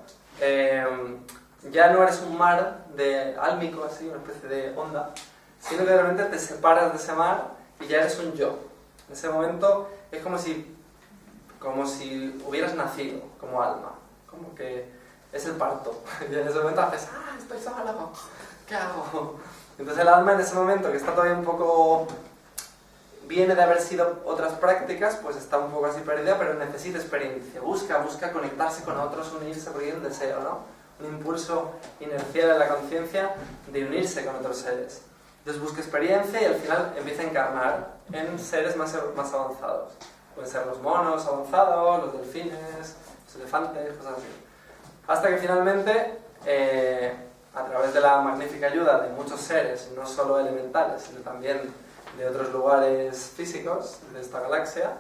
ya no eres un mar de álmico, así, una especie de onda, sino que realmente te separas de ese mar y ya eres un yo. En ese momento es como si hubieras nacido como alma, como que es el parto. Y en ese momento haces, estoy solo, ¿qué hago? Entonces el alma en ese momento, que está todavía un poco... viene de haber sido otras prácticas, pues está un poco así perdida, pero necesita experiencia. Busca conectarse con otros, unirse, porque hay un deseo, ¿no? Un impulso inercial en la conciencia de unirse con otros seres. Entonces busca experiencia y al final empieza a encarnar en seres más avanzados. Pueden ser los monos avanzados, los delfines, los elefantes, cosas así. Hasta que finalmente, a través de la magnífica ayuda de muchos seres, no solo elementales, sino también de otros lugares físicos de esta galaxia,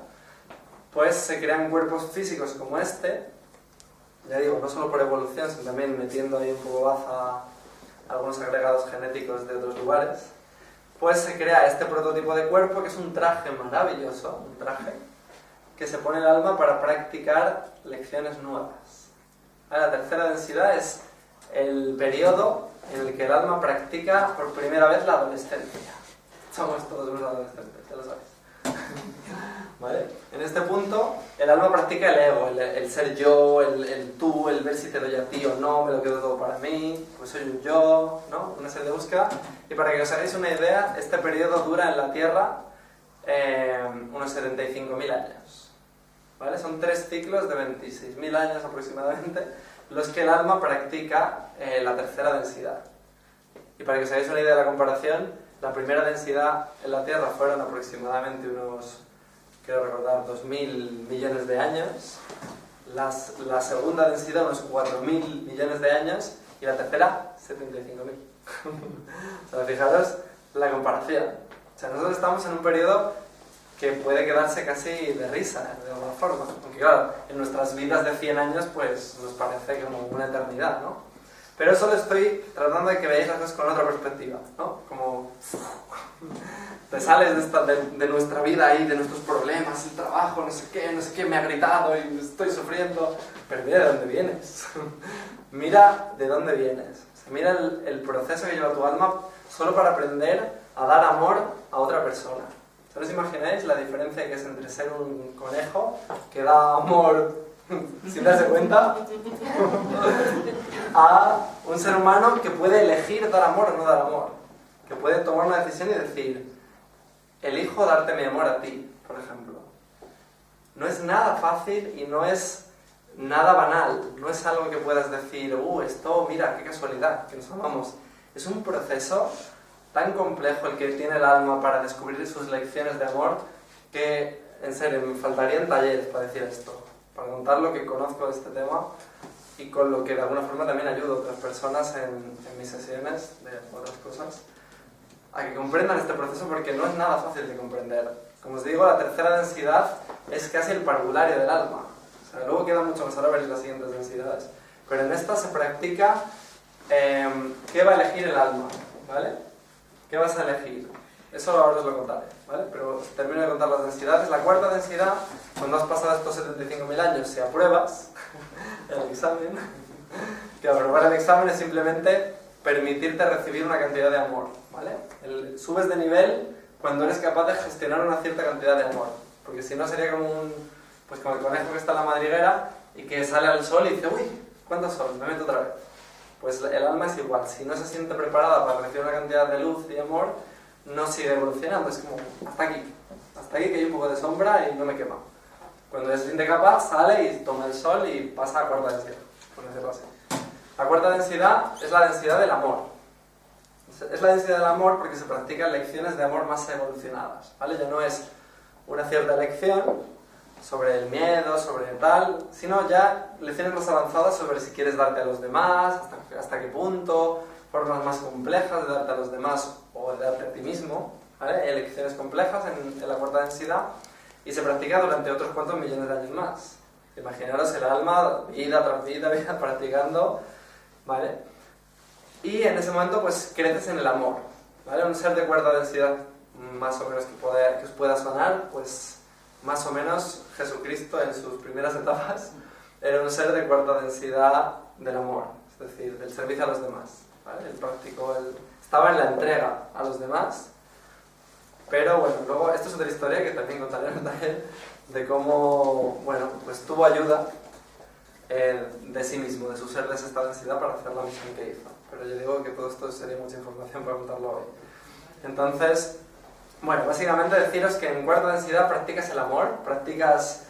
pues se crean cuerpos físicos como este, ya digo, no solo por evolución, sino también metiendo ahí un poco baza algunos agregados genéticos de otros lugares, pues se crea este prototipo de cuerpo que es un traje maravilloso, un traje que se pone el alma para practicar lecciones nuevas. La tercera densidad es el periodo en el que el alma practica por primera vez la adolescencia. Somos todos unos adolescentes, ya lo sabéis. ¿Vale? En este punto, el alma practica el ego, el ser yo, el tú, el ver si te doy a ti o no, me lo quedo todo para mí, pues soy un yo, ¿no? Una serie de búsqueda. Y para que os hagáis una idea, este periodo dura en la Tierra unos 75.000 años. ¿Vale? Son 3 ciclos de 26.000 años aproximadamente los que el alma practica la tercera densidad. Y para que os hagáis una idea de la comparación, la primera densidad en la Tierra fueron aproximadamente unos, quiero recordar, 2.000 millones de años. La segunda densidad unos 4.000 millones de años. Y la tercera, 75.000. O sea, fijaros la comparación. O sea, nosotros estamos en un periodo que puede quedarse casi de risa, de alguna forma. Aunque claro, en nuestras vidas de 100 años, pues nos parece como una eternidad, ¿no? Pero solo estoy tratando de que veáis las cosas con otra perspectiva, ¿no? Como te sales de nuestra vida y de nuestros problemas, el trabajo, no sé qué, me ha gritado y estoy sufriendo. Pero mira de dónde vienes. Mira de dónde vienes. O sea, mira el proceso que lleva tu alma solo para aprender a dar amor a otra persona. ¿No os imagináis la diferencia que es entre ser un conejo que da amor sin darse cuenta, a un ser humano que puede elegir dar amor o no dar amor, que puede tomar una decisión y decir, elijo darte mi amor a ti, por ejemplo. No es nada fácil y no es nada banal, no es algo que puedas decir, esto, mira, qué casualidad, que nos amamos. Es un proceso tan complejo el que tiene el alma para descubrir sus lecciones de amor que, en serio, me faltarían talleres para decir esto, para contar lo que conozco de este tema y con lo que de alguna forma también ayudo a otras personas en mis sesiones de otras cosas a que comprendan este proceso, porque no es nada fácil de comprender. Como os digo, la tercera densidad es casi el parvulario del alma. O sea, luego queda mucho más ahora ver las siguientes densidades. Pero en esta se practica qué va a elegir el alma, ¿vale? ¿Qué vas a elegir? Eso ahora os lo contaré, ¿vale? Pero termino de contar las densidades. La cuarta densidad, cuando has pasado estos 75.000 años, si apruebas el examen, que aprobar el examen es simplemente permitirte recibir una cantidad de amor, ¿vale? Subes de nivel cuando eres capaz de gestionar una cierta cantidad de amor, porque si no sería como como el conejo que está en la madriguera y que sale al sol y dice, uy, ¿cuánto sol? Me meto otra vez. Pues el alma es igual, si no se siente preparada para recibir una cantidad de luz y amor, no sigue evolucionando, es como, hasta aquí que hay un poco de sombra y no me quema. Cuando se siente capaz, sale y toma el sol y pasa a cuarta densidad, por decirlo así. La cuarta densidad es la densidad del amor. Es la densidad del amor porque se practican lecciones de amor más evolucionadas, ¿vale? Ya no es una cierta lección sobre el miedo, sobre tal, sino ya lecciones más avanzadas sobre si quieres darte a los demás, hasta qué punto, formas más complejas de darte a los demás o de darte a ti mismo, ¿vale? Hay lecciones complejas en la cuarta densidad y se practica durante otros cuantos millones de años más. Imaginaros el alma, vida tras vida, practicando, ¿vale? Y en ese momento pues creces en el amor, ¿vale? Un ser de cuarta densidad más o menos que os pueda sonar, pues más o menos Jesucristo en sus primeras etapas era un ser de cuarta densidad del amor, es decir, del servicio a los demás, ¿vale? Él estaba en la entrega a los demás, pero bueno, luego esto es otra historia que también contaré en el taller de cómo, bueno, pues tuvo ayuda de sí mismo, de su ser de esta densidad para hacer la misión que hizo. Pero yo digo que todo esto sería mucha información para contarlo hoy. Entonces, bueno, básicamente deciros que en cuarta densidad practicas el amor, practicas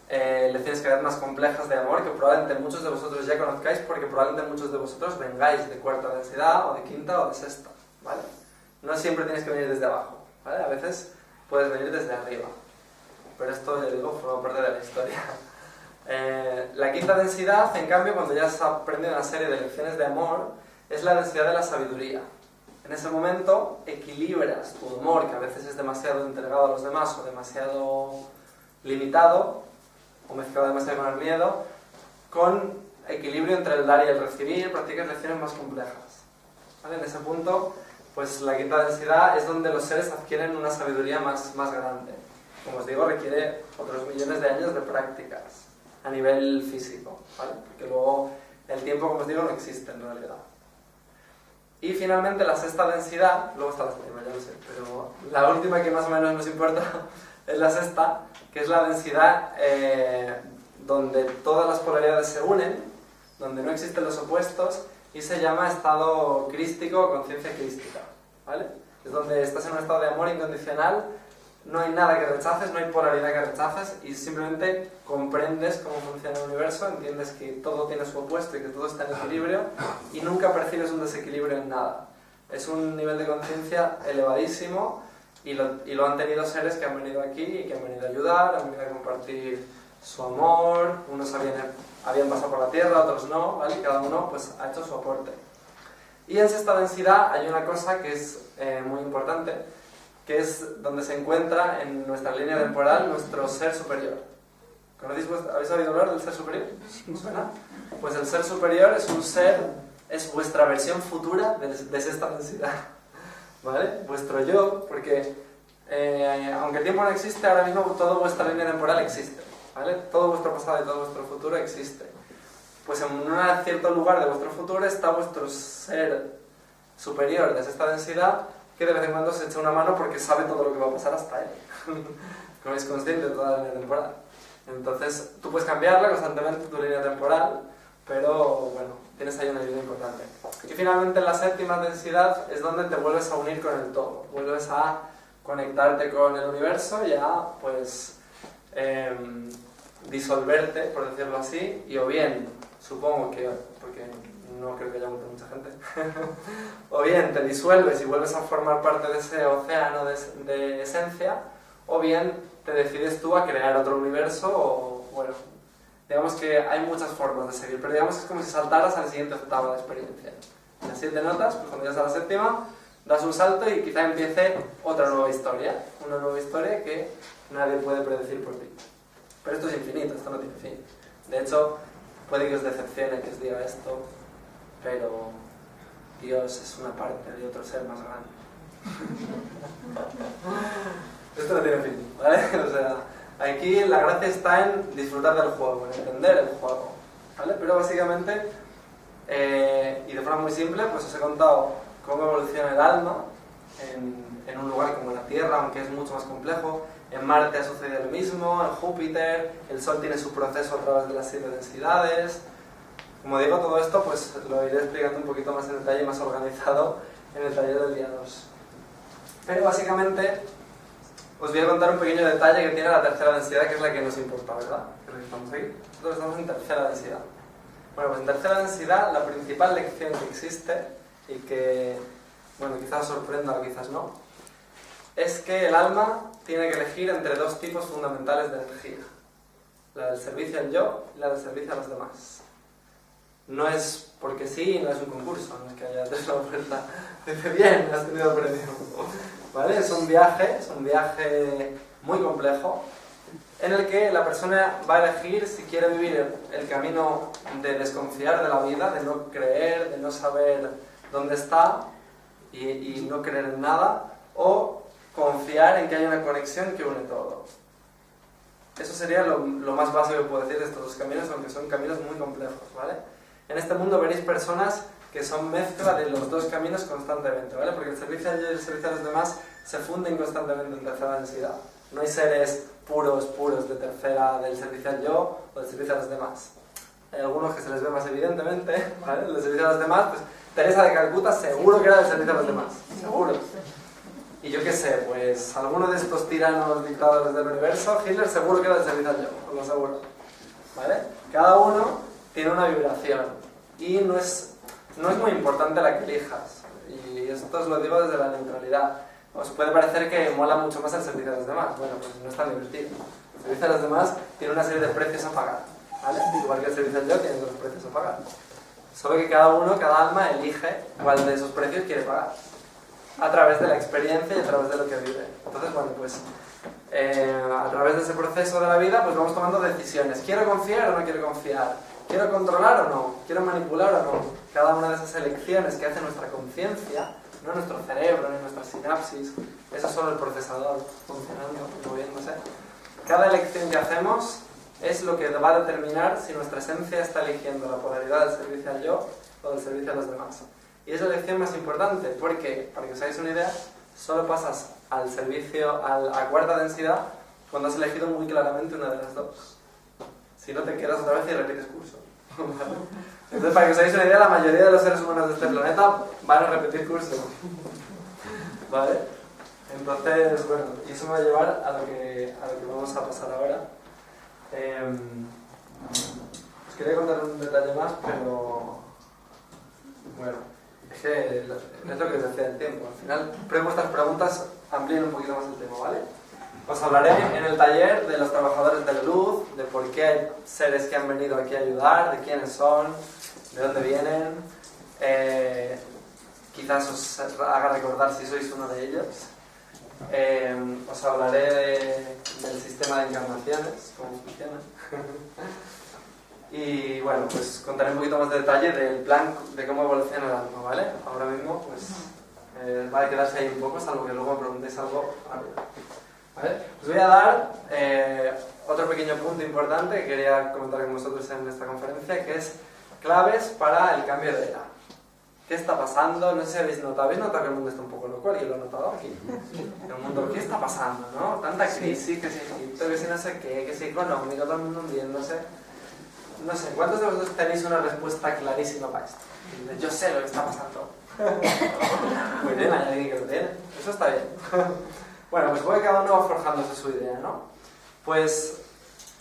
lecciones cada vez más complejas de amor que probablemente muchos de vosotros ya conozcáis porque probablemente muchos de vosotros vengáis de cuarta densidad o de quinta o de sexta, ¿vale? No siempre tienes que venir desde abajo, ¿vale? A veces puedes venir desde arriba, pero esto, ya digo, forma parte de la historia. La quinta densidad, en cambio, cuando ya has aprendido una serie de lecciones de amor, es la densidad de la sabiduría. En ese momento equilibras tu amor, que a veces es demasiado entregado a los demás o demasiado limitado, o mezclado demasiado con el miedo, con equilibrio entre el dar y el recibir, practicas lecciones más complejas, ¿vale? En ese punto, pues la quinta densidad es donde los seres adquieren una sabiduría más grande. Como os digo, requiere otros millones de años de prácticas a nivel físico, ¿vale? Porque luego el tiempo, como os digo, no existe en realidad. Y finalmente la sexta densidad, luego está la séptima, ya lo sé, pero la última que más o menos nos importa es la sexta, que es la densidad donde todas las polaridades se unen, donde no existen los opuestos, y se llama estado crístico o conciencia crística, ¿vale? Es donde estás en un estado de amor incondicional, no hay nada que rechaces, no hay polaridad que rechaces, y simplemente comprendes cómo funciona el universo, entiendes que todo tiene su opuesto y que todo está en equilibrio, y nunca percibes un desequilibrio en nada. Es un nivel de conciencia elevadísimo, y lo han tenido seres que han venido aquí y que han venido a ayudar, han venido a compartir su amor, unos habían pasado por la tierra, otros no, ¿vale? Cada uno pues ha hecho su aporte. Y en sexta densidad hay una cosa que es muy importante, que es donde se encuentra en nuestra línea temporal nuestro ser superior. ¿Habéis oído hablar del ser superior? ¿Os suena? Pues el ser superior es un ser, es vuestra versión futura de sexta densidad, ¿vale? Vuestro yo, porque aunque el tiempo no existe, ahora mismo toda vuestra línea temporal existe, ¿vale? Todo vuestro pasado y todo vuestro futuro existe. Pues en un cierto lugar de vuestro futuro está vuestro ser superior de sexta densidad, que de vez en cuando se echa una mano porque sabe todo lo que va a pasar hasta él. No es consciente de toda la línea temporal. Entonces, tú puedes cambiarla constantemente tu línea temporal, pero bueno, tienes ahí una ayuda importante. Y finalmente, en la séptima densidad es donde te vuelves a unir con el todo, vuelves a conectarte con el universo y a, pues, disolverte, por decirlo así, y o bien, supongo que, porque no creo que haya mucha gente, o bien te disuelves y vuelves a formar parte de ese océano de esencia, o bien te decides tú a crear otro universo, o bueno, digamos que hay muchas formas de seguir, pero digamos que es como si saltaras a la siguiente octava de experiencia. En las 7 notas, pues cuando llegas a la séptima, das un salto y quizá empiece otra nueva historia, una nueva historia que nadie puede predecir por ti. Pero esto es infinito, esto no tiene fin. De hecho, puede que os decepcione que os diga esto, pero Dios es una parte de otro ser más grande. Esto no tiene fin, ¿vale? O sea, aquí la gracia está en disfrutar del juego, en entender el juego, ¿vale? Pero básicamente, y de forma muy simple, pues os he contado cómo evoluciona el alma en un lugar como la Tierra, aunque es mucho más complejo. En Marte ha sucedido lo mismo, en Júpiter, el Sol tiene su proceso a través de las 7 densidades. Como digo, todo esto pues lo iré explicando un poquito más en detalle, más organizado en el taller del día 2. Pero básicamente os voy a contar un pequeño detalle que tiene la tercera densidad, que es la que nos importa, ¿verdad? Creo que estamos aquí. Nosotros estamos en tercera densidad. Bueno, pues en tercera densidad la principal lección que existe, y que, bueno, quizás os sorprenda o quizás no, es que el alma tiene que elegir entre dos tipos fundamentales de energía. La del servicio al yo y la del servicio a los demás. No es porque sí, no es un concurso, no es que haya dado la oferta. Dice, bien, has tenido premio. ¿Vale? Es un viaje muy complejo, en el que la persona va a elegir si quiere vivir el camino de desconfiar de la vida, de no creer, de no saber dónde está y no creer en nada, o confiar en que hay una conexión que une todo. Eso sería lo más básico que puedo decir de estos dos caminos, aunque son caminos muy complejos, ¿vale? En este mundo veréis personas que son mezcla de los dos caminos constantemente, ¿vale? Porque el servicio a yo y el servicio a los demás se funden constantemente en tercera densidad. No hay seres puros de tercera, del servicio al yo o del servicio a los demás. Hay algunos que se les ve más evidentemente, ¿vale? El del servicio a los demás, pues Teresa de Calcuta seguro que era del servicio a los demás, seguro. Y yo qué sé, pues alguno de estos tiranos dictadores del universo, Hitler seguro que era del servicio al yo, os lo aseguro, ¿vale? Cada uno tiene una vibración y no es muy importante la que elijas, y esto os lo digo desde la neutralidad. Os puede parecer que mola mucho más el servicio a los demás, bueno, pues no es tan divertido. El servicio a los demás tiene una serie de precios a pagar, ¿vale? Igual que el servicio al yo tiene dos precios a pagar. Solo que cada alma elige cuál de esos precios quiere pagar, a través de la experiencia y a través de lo que vive. Entonces, bueno, pues a través de ese proceso de la vida, pues vamos tomando decisiones. ¿Quiero confiar o no quiero confiar? ¿Quiero controlar o no? ¿Quiero manipular o no? Cada una de esas elecciones que hace nuestra conciencia, no nuestro cerebro, ni nuestra sinapsis, eso es solo el procesador funcionando, moviéndose. Cada elección que hacemos es lo que va a determinar si nuestra esencia está eligiendo la polaridad del servicio al yo o del servicio a los demás. Y es la elección más importante, porque, para que os hagáis una idea, solo pasas al servicio, a cuarta densidad, cuando has elegido muy claramente una de las dos. Si no, te quedas otra vez y repites curso. Entonces, para que os hagáis una idea, la mayoría de los seres humanos de este planeta van a repetir curso. ¿Vale? Entonces, bueno, y eso me va a llevar a lo que vamos a pasar ahora. Os quería contar un detalle más, pero bueno, es que es lo que os decía del tiempo. Al final, vuestras preguntas amplíen un poquito más el tema, ¿vale? Os hablaré en el taller de los trabajadores de la luz, de por qué hay seres que han venido aquí a ayudar, de quiénes son, de dónde vienen. Quizás os haga recordar si sois uno de ellos. Os hablaré del sistema de encarnaciones, cómo funciona. Y bueno, pues contaré un poquito más de detalle del plan de cómo evoluciona el alma, ¿vale? Ahora mismo, pues va a quedarse ahí un poco, salvo que luego me preguntéis algo rápido. ¿Vale? Os voy a dar otro pequeño punto importante que quería comentar con vosotros en esta conferencia, que es claves para el cambio de era. ¿Qué está pasando? No sé si habéis notado que el mundo está un poco loco, y lo he notado aquí. El mundo, ¿qué está pasando? ¿No? Tanta crisis, que si Egipto, que si no sé qué, que si económico, todo el mundo hundiéndose. No sé, ¿cuántos de vosotros tenéis una respuesta clarísima para esto? Yo sé lo que está pasando. Muy bien, hay alguien que lo tiene. Eso está bien. Bueno, pues voy cada uno forjándose su idea, ¿no? Pues,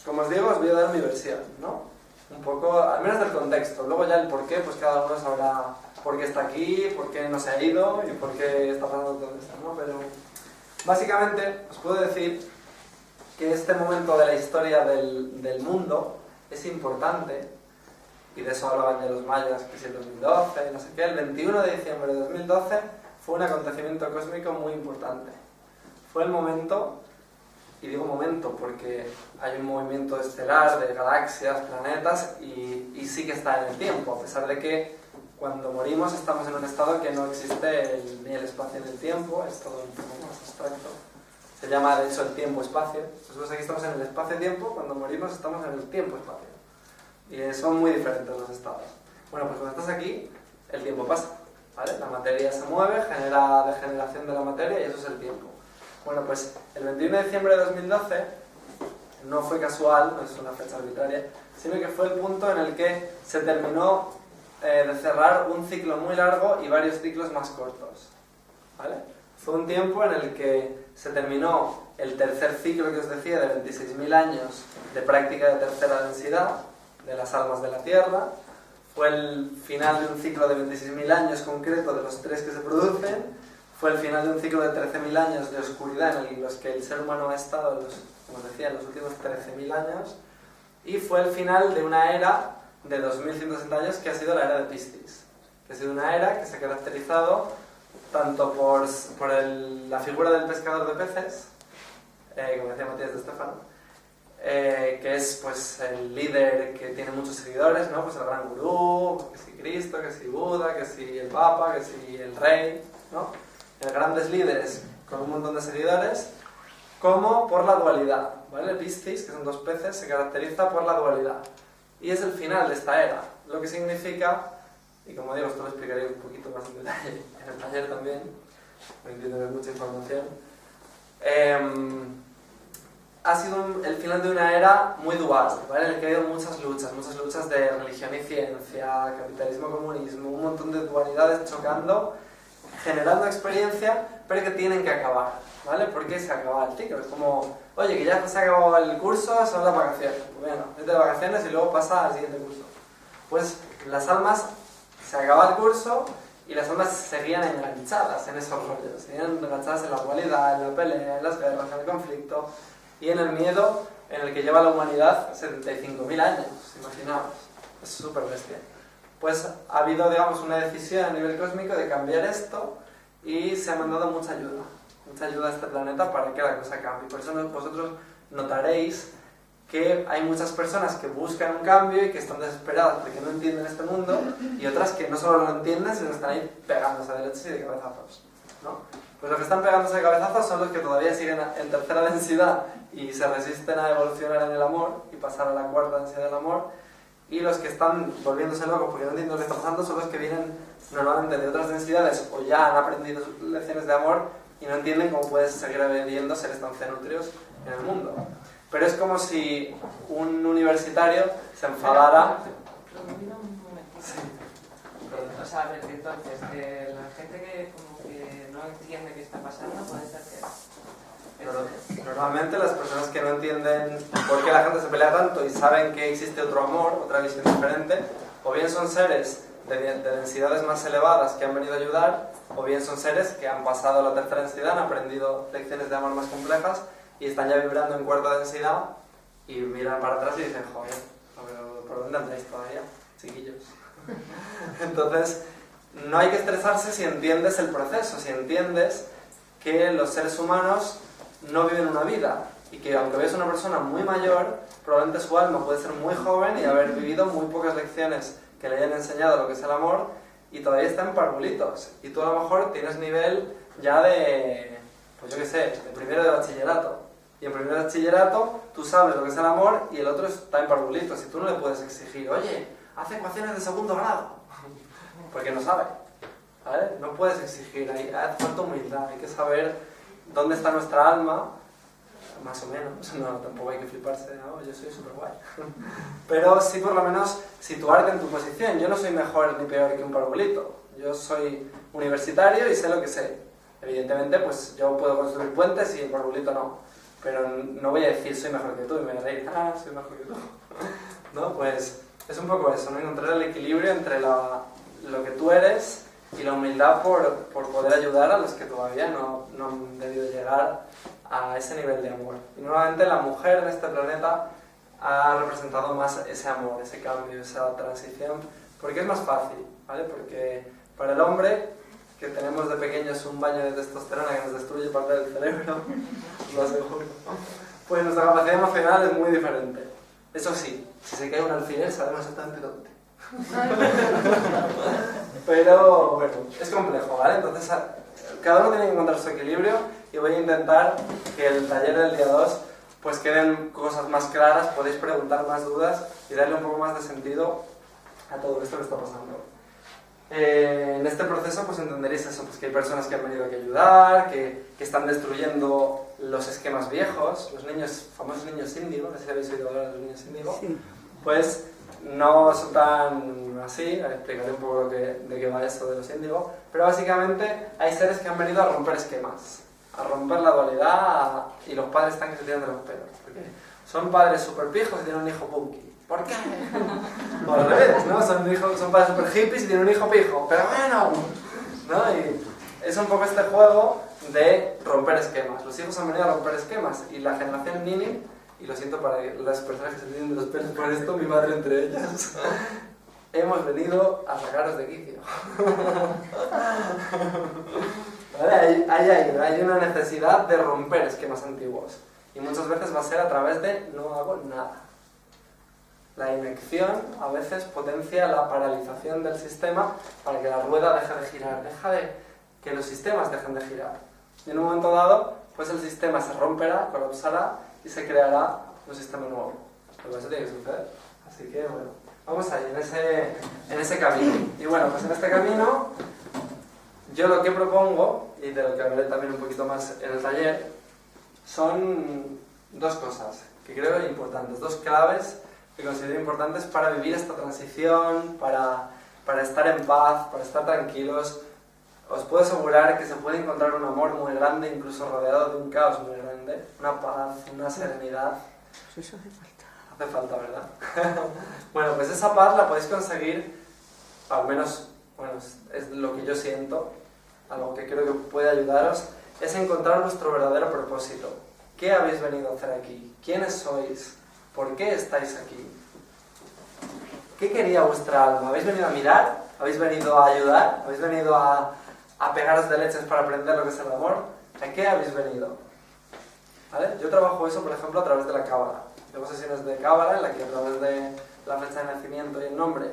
como os digo, os voy a dar mi versión, ¿no? Un poco, al menos del contexto. Luego ya el por qué, pues cada uno sabrá por qué está aquí, por qué no se ha ido y por qué está pasando todo esto, ¿no? Pero, básicamente, os puedo decir que este momento de la historia del mundo es importante, y de eso hablaban ya los mayas, que si el 2012, no sé qué, el 21 de diciembre de 2012 fue un acontecimiento cósmico muy importante. Fue el momento, y digo momento porque hay un movimiento estelar de galaxias, planetas, y sí que está en el tiempo, a pesar de que cuando morimos estamos en un estado que no existe ni el espacio ni el tiempo, es todo un poco más abstracto. Se llama de hecho el tiempo-espacio. Nosotros aquí estamos en el espacio-tiempo, cuando morimos estamos en el tiempo-espacio. Y son muy diferentes los estados. Bueno, pues cuando estás aquí, el tiempo pasa, ¿vale? La materia se mueve, genera degeneración de la materia y eso es el tiempo. Bueno, pues el 21 de diciembre de 2012 no fue casual, no es una fecha arbitraria, sino que fue el punto en el que se terminó de cerrar un ciclo muy largo y varios ciclos más cortos, ¿vale? Fue un tiempo en el que se terminó el tercer ciclo que os decía de 26.000 años de práctica de tercera densidad de las almas de la Tierra. Fue el final de un ciclo de 26.000 años concreto de los 3 que se producen. Fue el final de un ciclo de 13.000 años de oscuridad en los que el ser humano ha estado, como os decía, en los últimos 13.000 años. Y fue el final de una era de 2.160 años que ha sido la era de Piscis, que ha sido una era que se ha caracterizado tanto por la figura del pescador de peces, como decía Matías de Stefano, que es pues el líder que tiene muchos seguidores, ¿no? Pues el gran gurú, que si Cristo, que si Buda, que si el Papa, que si el rey, ¿no? Grandes líderes con un montón de seguidores, como por la dualidad, ¿vale? Piscis, que son 2 peces, se caracteriza por la dualidad. Y es el final de esta era, lo que significa, y como digo, esto lo explicaré un poquito más en detalle en el taller también, no entiendo que es mucha información, ha sido el final de una era muy dual, ¿vale? En el que ha habido muchas luchas de religión y ciencia, capitalismo, comunismo, un montón de dualidades chocando, generando experiencia, pero que tienen que acabar, ¿vale? Porque se acaba el ciclo. Es como, oye, que ya se ha acabado el curso, son las vacaciones. Bueno, vete de vacaciones y luego pasa al siguiente curso. Pues las almas, se acaba el curso y las almas seguían enganchadas en esos rollos, seguían enganchadas en la dualidad, en la pelea, en las guerras, en el conflicto y en el miedo en el que lleva la humanidad 75.000 años, imaginaos. Es súper bestia. Pues ha habido, digamos, una decisión a nivel cósmico de cambiar esto y se ha mandado mucha ayuda a este planeta para que la cosa cambie. Por eso vosotros notaréis que hay muchas personas que buscan un cambio y que están desesperadas porque no entienden este mundo, y otras que no solo lo entienden, sino que están ahí pegándose de derechos y de cabezazos, ¿no? Pues los que están pegándose de cabezazos son los que todavía siguen en tercera densidad y se resisten a evolucionar en el amor y pasar a la cuarta densidad del amor, y los que están volviéndose locos porque no entienden lo que está pasando son los que vienen normalmente de otras densidades o ya han aprendido lecciones de amor y no entienden cómo puedes seguir habiendo seres tan cenutrios en el mundo. Pero es como si un universitario se enfadara... Un momento. Sí. O sea, a ver, entonces, la gente que como que no entiende qué está pasando puede ser que... Normalmente las personas que no entienden por qué la gente se pelea tanto y saben que existe otro amor, otra visión diferente, o bien son seres de densidades más elevadas que han venido a ayudar, o bien son seres que han pasado a la tercera densidad, han aprendido lecciones de amor más complejas y están ya vibrando en cuarta densidad y miran para atrás y dicen, joder, pero ¿por dónde andáis todavía, chiquillos? Entonces, no hay que estresarse si entiendes el proceso, si entiendes que los seres humanos no viven una vida y que aunque veas una persona muy mayor, probablemente su alma puede ser muy joven y haber vivido muy pocas lecciones que le hayan enseñado lo que es el amor y todavía está en parvulitos. Y tú a lo mejor tienes nivel ya de, pues yo qué sé, de primero de bachillerato. Y en primero de bachillerato tú sabes lo que es el amor y el otro está en parvulitos y tú no le puedes exigir, oye, haz ecuaciones de segundo grado, porque no sabe. ¿vale? No puedes exigir, hace falta humildad, hay que saber dónde está nuestra alma, más o menos, no, tampoco hay que fliparse, ¿no? Yo soy súper guay. Pero sí por lo menos situarte en tu posición. Yo no soy mejor ni peor que un parvulito. Yo soy universitario y sé lo que sé. Evidentemente, pues yo puedo construir puentes y el parvulito no. Pero no voy a decir soy mejor que tú y me voy a reír, soy mejor que tú. ¿No? Pues es un poco eso, ¿no? Encontrar el equilibrio entre lo que tú eres y la humildad por poder ayudar a los que todavía no han debido llegar a ese nivel de amor. Y normalmente la mujer en este planeta ha representado más ese amor, ese cambio, esa transición, porque es más fácil, ¿vale? Porque para el hombre, que tenemos de pequeños un baño de testosterona que nos destruye parte del cerebro, lo aseguro, pues nuestra capacidad emocional es muy diferente. Eso sí, si se cae un alfiler sabemos exactamente dónde. Pero bueno, es complejo, ¿vale? Entonces cada uno tiene que encontrar su equilibrio y voy a intentar que el taller del día 2 pues queden cosas más claras, podéis preguntar más dudas y darle un poco más de sentido a todo esto que está pasando. En este proceso pues entenderéis eso, pues que hay personas que han venido aquí a ayudar, que están destruyendo los esquemas viejos, los niños, famosos niños índigo, no sé si habéis oído hablar de los niños índigo, sí. Pues no son tan así, explicaré un poco de qué va esto de los índigo, pero básicamente hay seres que han venido a romper esquemas, a romper la dualidad y los padres están que se tiran de los pelos, porque son padres super pijos y tienen un hijo punky. ¿Por qué? O al revés, ¿no? Son padres super hippies y tienen un hijo pijo, pero bueno, ¿no? Y es un poco este juego de romper esquemas. Los hijos han venido a romper esquemas y la generación Nini, y lo siento para las personas que se tienen de los pelos por esto, mi madre entre ellas, hemos venido a sacaros de quicio. ¿Vale? Hay una necesidad de romper esquemas antiguos y muchas veces va a ser a través de no hago nada. La inacción a veces potencia la paralización del sistema para que la rueda deje de girar, que los sistemas dejen de girar. Y en un momento dado, pues el sistema se romperá, colapsará y se creará un sistema nuevo. Pero eso tiene que suceder. Así que bueno, vamos ahí, en ese camino. Y bueno, pues en este camino, yo lo que propongo, y de lo que hablaré también un poquito más en el taller, son dos cosas que creo importantes, dos claves que considero importantes para vivir esta transición, para estar en paz, para estar tranquilos. Os puedo asegurar que se puede encontrar un amor muy grande, incluso rodeado de un caos muy grande, una paz, una serenidad. Eso hace falta. Hace falta, ¿verdad? Bueno, pues esa paz la podéis conseguir, al menos, bueno, es lo que yo siento, algo que creo que puede ayudaros, es encontrar vuestro verdadero propósito. ¿Qué habéis venido a hacer aquí? ¿Quiénes sois? ¿Por qué estáis aquí? ¿Qué quería vuestra alma? ¿Habéis venido a mirar? ¿Habéis venido a ayudar? ¿Habéis venido a pegaros de leches para aprender lo que es el amor? ¿A qué habéis venido? ¿Vale? Yo trabajo eso, por ejemplo, a través de la cábala. Tengo sesiones de cábala en la que a través de la fecha de nacimiento y el nombre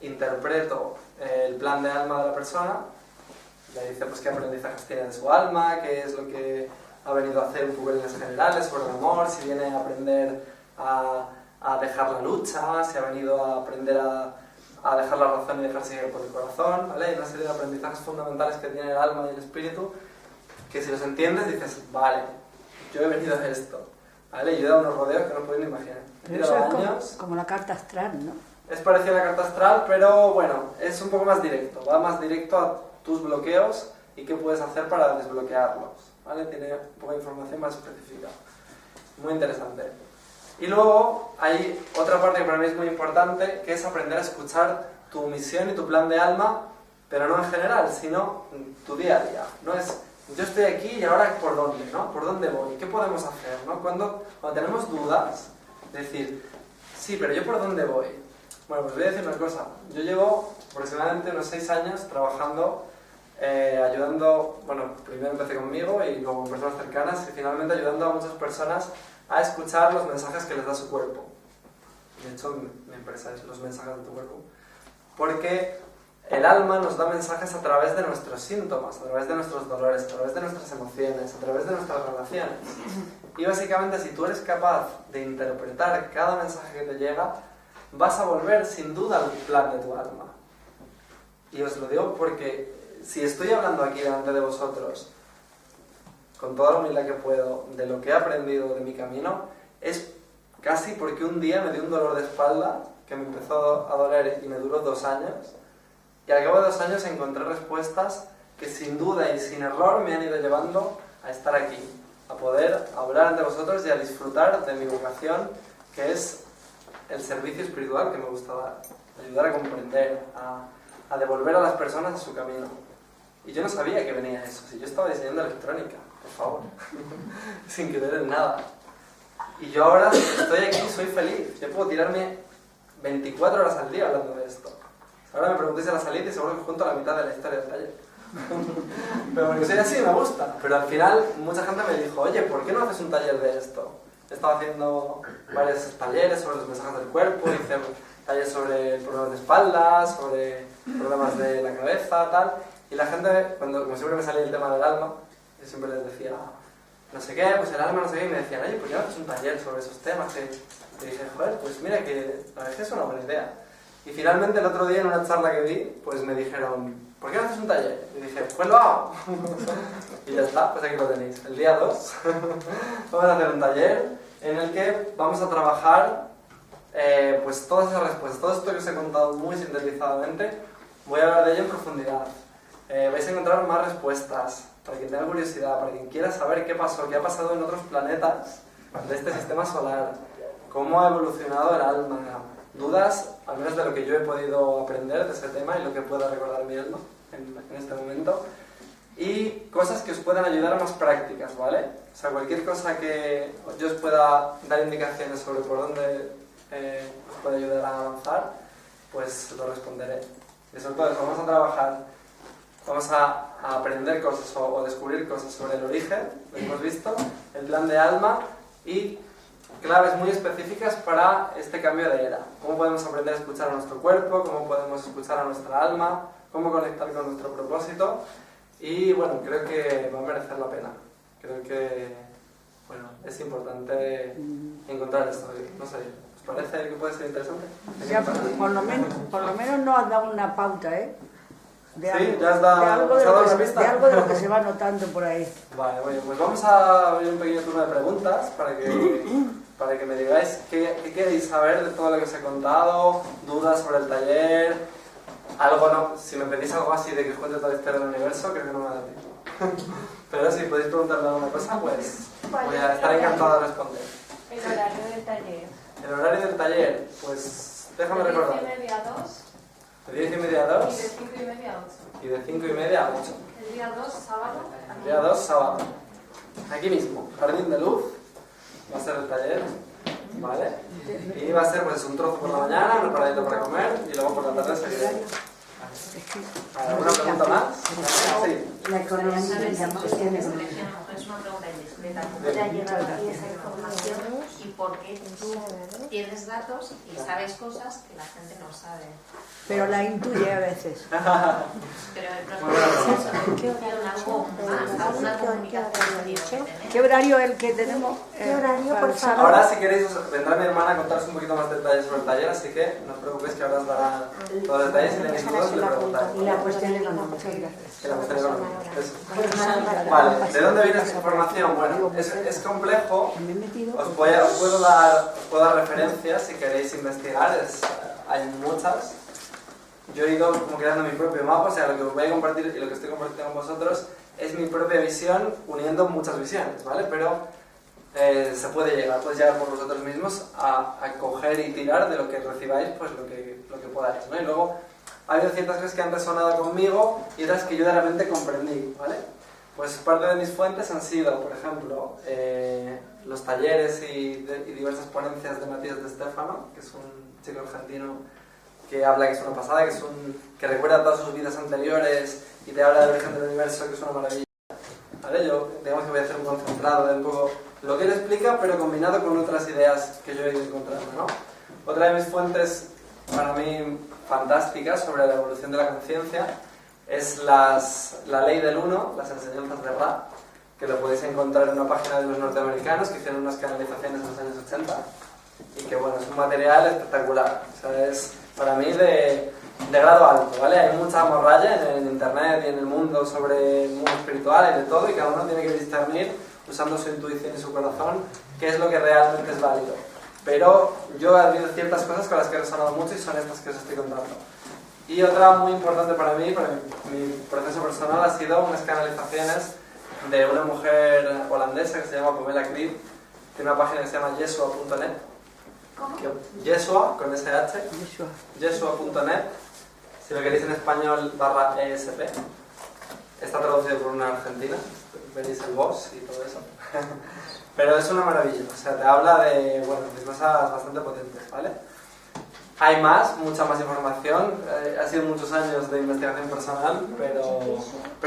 interpreto el plan de alma de la persona. Le dice pues qué aprendizajes tiene de su alma, qué es lo que ha venido a hacer un poco en líneas generales sobre el amor, si viene a aprender a dejar la lucha, si ha venido a aprender a dejar la razón y dejarse guiar por el corazón, ¿vale? Hay una serie de aprendizajes fundamentales que tiene el alma y el espíritu que si los entiendes dices, vale, yo he venido a esto, ¿vale? Yo he dado unos rodeos que no podéis ni imaginar. Pero eso es como la carta astral, ¿no? Es parecido a la carta astral, pero bueno, es un poco más directo, va más directo a tus bloqueos y qué puedes hacer para desbloquearlos, ¿vale? Tiene un poco de información más específica. Muy interesante. Y luego hay otra parte que para mí es muy importante, que es aprender a escuchar tu misión y tu plan de alma, pero no en general, sino tu día a día. No es, yo estoy aquí y ahora ¿por dónde? ¿No? ¿Por dónde voy? ¿Qué podemos hacer? ¿No? Cuando tenemos dudas, decir, sí, pero ¿yo por dónde voy? Bueno, pues voy a decir una cosa. Yo llevo aproximadamente unos 6 años trabajando, ayudando, bueno, primero empecé conmigo y luego con personas cercanas y finalmente ayudando a muchas personas a escuchar los mensajes que les da su cuerpo. De hecho, mi empresa es los mensajes de tu cuerpo. Porque el alma nos da mensajes a través de nuestros síntomas, a través de nuestros dolores, a través de nuestras emociones, a través de nuestras relaciones. Y básicamente, si tú eres capaz de interpretar cada mensaje que te llega, vas a volver sin duda al plan de tu alma. Y os lo digo porque si estoy hablando aquí delante de vosotros, con toda la humildad que puedo, de lo que he aprendido de mi camino, es casi porque un día me dio un dolor de espalda que me empezó a doler y me duró 2 años, y al cabo de 2 años encontré respuestas que sin duda y sin error me han ido llevando a estar aquí, a poder hablar ante vosotros y a disfrutar de mi vocación, que es el servicio espiritual que me gusta dar, ayudar a comprender, a devolver a las personas a su camino. Y yo no sabía que venía eso, si yo estaba diseñando electrónica, por favor, sin querer en nada. Y yo ahora estoy aquí, soy feliz, yo puedo tirarme 24 horas al día hablando de esto. Ahora me preguntéis a la salida y seguro que junto a la mitad de la historia del taller. Pero porque soy así, me gusta. Pero al final mucha gente me dijo, oye, ¿por qué no haces un taller de esto? He estado haciendo varios talleres sobre los mensajes del cuerpo, hice talleres sobre problemas de espalda, sobre problemas de la cabeza, tal. Y la gente, cuando como siempre me salía el tema del alma, yo siempre les decía, no sé qué, pues el alma, no sé qué, y me decían, oye, ¿por qué no haces un taller sobre esos temas? Y dije, joder, pues mira que la verdad es que es una buena idea. Y finalmente el otro día en una charla que di, pues me dijeron, ¿por qué no haces un taller? Y dije, pues lo hago. Y ya está, pues aquí lo tenéis. El día 2 vamos a hacer un taller en el que vamos a trabajar pues todas esas respuestas. Todo esto que os he contado muy sintetizadamente, voy a hablar de ello en profundidad. Vais a encontrar más respuestas, para quien tenga curiosidad, para quien quiera saber qué pasó, qué ha pasado en otros planetas de este sistema solar, cómo ha evolucionado el alma, dudas, al menos de lo que yo he podido aprender de ese tema y lo que pueda recordar mi alma en este momento, y cosas que os puedan ayudar a más prácticas, ¿vale? O sea, cualquier cosa que yo os pueda dar indicaciones sobre por dónde os puede ayudar a avanzar, pues lo responderé. Y sobre todo eso, vamos a trabajar, vamos a aprender cosas o descubrir cosas sobre el origen, lo que hemos visto, el plan de alma y claves muy específicas para este cambio de era. Cómo podemos aprender a escuchar a nuestro cuerpo, cómo podemos escuchar a nuestra alma, cómo conectar con nuestro propósito. Y bueno, creo que va a merecer la pena. Creo que bueno, es importante encontrar esto. No sé, ¿os parece que puede ser interesante? Ya, por lo menos nos has dado una pauta, ¿eh? De sí, algo, ya has dado, de algo de lo que se va notando por ahí. Vale, bueno, pues vamos a abrir un pequeño turno de preguntas para que me digáis qué queréis saber de todo lo que os he contado, dudas sobre el taller, algo no, si me pedís algo así de que os cuente toda la historia del universo, creo que no me da tiempo. Pero si podéis preguntarme alguna cosa, pues voy a estar encantado de responder. El horario del taller. El horario del taller, pues déjame recordar. De 10:30 a 2. De 10:30 a 2. Y de 5:30 a 8. Y de 5:30 a 8. El día 2, sábado. El día 2, sábado. Aquí mismo, Jardín de Luz, va a ser el taller, ¿vale? Y va a ser pues un trozo por la mañana, un paradito para comer y luego por la tarde seguiremos. ¿Alguna pregunta más? Sí. La economía ¿Sabes? tiene Es más cuestiones. una pregunta indiscreta. ¿Cómo te ha llegado a ti esa información y por qué tú tienes datos y sabes cosas que la gente no sabe? Pero la intuye a veces. Pero no es eso, tienen algo más, alguna comunicación tiene que tener. ¿Qué horario es el que tenemos? ¿Qué horario, para por el favor? sábado? Ahora si queréis vendrá mi hermana a contaros un poquito más detalles sobre el taller, así que no os preocupéis que ahora os dará todos los detalles y tenéis dudas le preguntáis. Y la cuestión económica. Que la cuestión económica. Eso. Vale, ¿de dónde viene esta información? Bueno, es complejo. Me he metido. Os puedo dar referencias si queréis investigar, hay muchas. Yo he ido como creando mi propio mapa, o sea, lo que os voy a compartir y lo que estoy compartiendo con vosotros es mi propia visión uniendo muchas visiones, ¿vale? Pero se puede llegar, podéis llegar por vosotros mismos a coger y tirar de lo que recibáis, pues lo que podáis, ¿no? Y luego ha habido ciertas cosas que han resonado conmigo y otras que yo de repente comprendí, ¿vale? Pues parte de mis fuentes han sido, por ejemplo, los talleres y diversas ponencias de Matías de Stefano, que es un chico argentino que habla que es una pasada, que recuerda todas sus vidas anteriores y te habla del origen del universo, que es una maravilla. ¿Vale? Yo digamos que voy a hacer un concentrado de un poco lo que él explica, pero combinado con otras ideas que yo he ido encontrando, ¿no? Otra de mis fuentes, para mí, fantásticas sobre la evolución de la conciencia es la ley del uno, las enseñanzas de Ra, que lo podéis encontrar en una página de los norteamericanos que hicieron unas canalizaciones en los años 80 y que bueno, es un material espectacular, o sea, es para mí de de grado alto, ¿vale? Hay mucha morralla en internet y en el mundo sobre el mundo espiritual y de todo, y cada uno tiene que discernir, usando su intuición y su corazón, qué es lo que realmente es válido. Pero yo he habido ciertas cosas con las que he resonado mucho y son estas que os estoy contando. Y otra muy importante para mí, para mi proceso personal, ha sido unas canalizaciones de una mujer holandesa que se llama Pamela Creed. Tiene una página que se llama yeshua.net. ¿Cómo? Yeshua, con SH. Yeshua. Yeshua.net. Si lo queréis en español, /ESP. Está traducido por una argentina. Veréis el boss y todo eso. Pero es una maravilla. O sea, te habla de, bueno, de cosas bastante potentes, ¿vale? Hay más, mucha más información. Ha sido muchos años de investigación personal, pero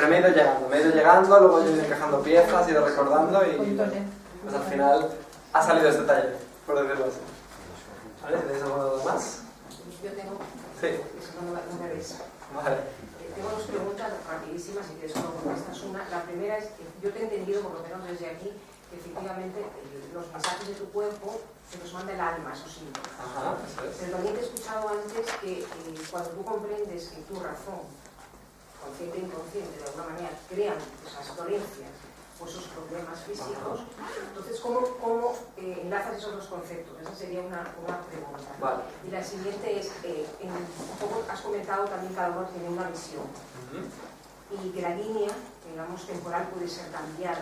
me he ido llegando, luego he ido encajando piezas, he ido recordando y pues al final ha salido este taller, por decirlo así. ¿Vale? ¿Tenéis alguna duda más? Yo tengo, Sí. eso no me ves. Vale. Tengo dos preguntas rapidísimas y que solo contestas una. La primera es que yo te he entendido, por lo menos desde aquí, que efectivamente los mensajes de tu cuerpo se los manda el alma, eso sí. Ajá, eso es. Pero también te he escuchado antes que cuando tú comprendes que tu razón, consciente e inconsciente, de alguna manera, crean esas dolencias o esos problemas físicos, entonces, ¿cómo enlazas esos dos conceptos? Esa sería una pregunta. Vale. Y la siguiente es, un poco has comentado también que cada uno tiene una visión. Y que la línea, digamos, temporal puede ser cambiada.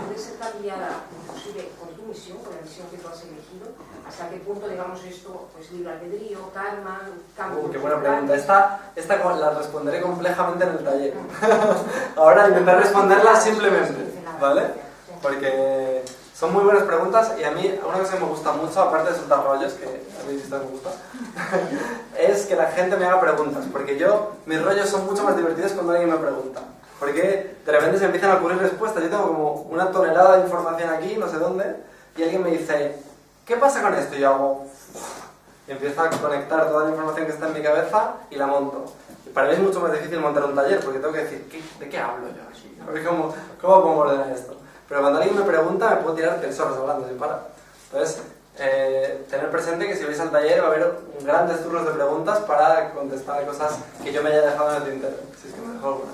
Puede ser cambiada inclusive con tu misión, con la misión que tú has elegido. ¿Hasta qué punto, digamos, esto, pues libre albedrío, karma, cambio? Qué buena pregunta. Esta la responderé complejamente en el taller. Ahora intentar responderla simplemente, ¿vale? Porque son muy buenas preguntas y a mí una cosa que me gusta mucho, aparte de soltar rollos, que habéis visto que me gusta, es que la gente me haga preguntas, porque mis rollos son mucho más divertidos cuando alguien me pregunta. Porque de repente se empiezan a ocurrir respuestas. Yo tengo como una tonelada de información aquí, no sé dónde, y alguien me dice, ¿qué pasa con esto? Y yo hago... Y empiezo a conectar toda la información que está en mi cabeza y la monto. Y para mí es mucho más difícil montar un taller, porque tengo que decir, ¿de qué hablo yo aquí? ¿Cómo puedo ordenar esto? Pero cuando alguien me pregunta, me puedo tirar tesoros hablando sin parar. Entonces, tener presente que si vais al taller va a haber grandes turnos de preguntas para contestar cosas que yo me haya dejado en el tintero, si es que me dejo alguna.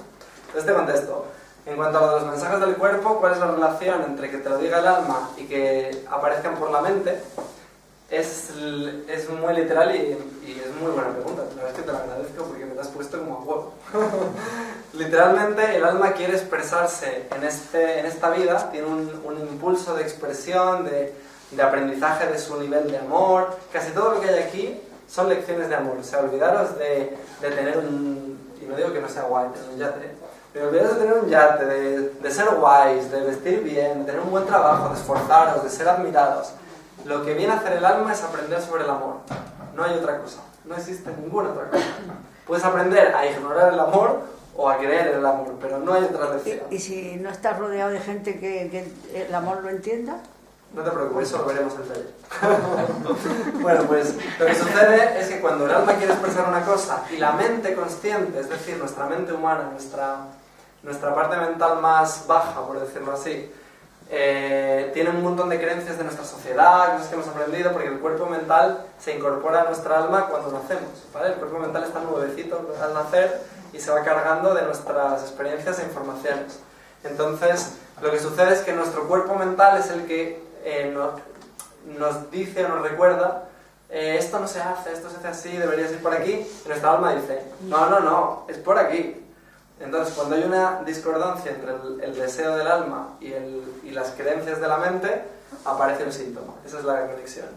Entonces te contesto. En cuanto a lo de los mensajes del cuerpo, ¿cuál es la relación entre que te lo diga el alma y que aparezcan por la mente? Es muy literal y es muy buena pregunta. La verdad es que te la agradezco porque me la has puesto como a huevo. Literalmente el alma quiere expresarse en esta vida, tiene un impulso de expresión, de aprendizaje de su nivel de amor. Casi todo lo que hay aquí son lecciones de amor. O sea, olvidaros de tener y no digo que no sea guay tener un yate, pero olvidaros de tener un yate, de ser guays, de vestir bien, de tener un buen trabajo, de esforzaros, de ser admirados. Lo que viene a hacer el alma es aprender sobre el amor. No hay otra cosa. No existe ninguna otra cosa. Puedes aprender a ignorar el amor o a creer en el amor, pero no hay otra lección. ¿Y si no estás rodeado de gente que el amor lo entienda? No te preocupes, eso lo veremos en el taller. Bueno, pues lo que sucede es que cuando el alma quiere expresar una cosa y la mente consciente, es decir, nuestra mente humana, nuestra parte mental más baja, por decirlo así, tiene un montón de creencias de nuestra sociedad, cosas que hemos aprendido, porque el cuerpo mental se incorpora a nuestra alma cuando nacemos, ¿vale? El cuerpo mental está nuevecito al nacer y se va cargando de nuestras experiencias e informaciones. Entonces, lo que sucede es que nuestro cuerpo mental es el que nos dice o nos recuerda esto no se hace, esto se hace así, deberías ir por aquí, y nuestra alma dice, no, es por aquí. Entonces, cuando hay una discordancia entre el deseo del alma y las creencias de la mente, aparece un síntoma. Esa es la conexión.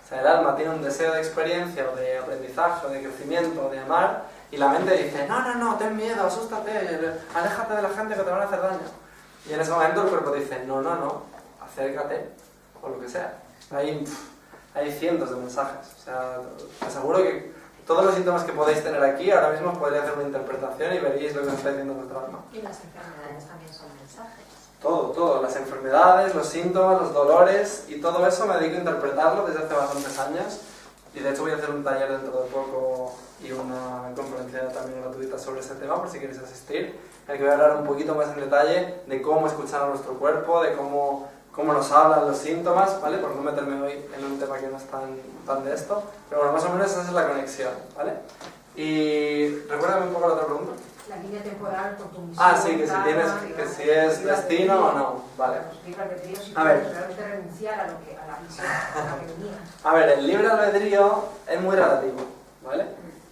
O sea, el alma tiene un deseo de experiencia, o de aprendizaje, o de crecimiento, o de amar, y la mente dice, no, ten miedo, asústate, aléjate de la gente que te van a hacer daño. Y en ese momento el cuerpo dice, no, acércate, o lo que sea. Hay cientos de mensajes. O sea, te aseguro que todos los síntomas que podéis tener aquí, ahora mismo os podría hacer una interpretación y veréis lo que os está diciendo vuestra alma. Y las enfermedades también son mensajes. Todo, las enfermedades, los síntomas, los dolores y todo eso me dedico a interpretarlo desde hace bastantes años y de hecho voy a hacer un taller dentro de poco y una conferencia también gratuita sobre ese tema por si queréis asistir, en el que voy a hablar un poquito más en detalle de cómo escuchar a nuestro cuerpo, de cómo nos hablan los síntomas, ¿vale? Por no meterme hoy en un tema que no es tan de esto, pero bueno, más o menos esa es la conexión, ¿vale? Y Recuérdame un poco la otra pregunta. La línea temporal con tu misión. Ah, sí, que si tienes, que si es destino o no. Vale. Libre albedrío, si A ver. puedes realmente renunciar a la misión a la que venías. A ver, el libre albedrío es muy relativo, ¿vale?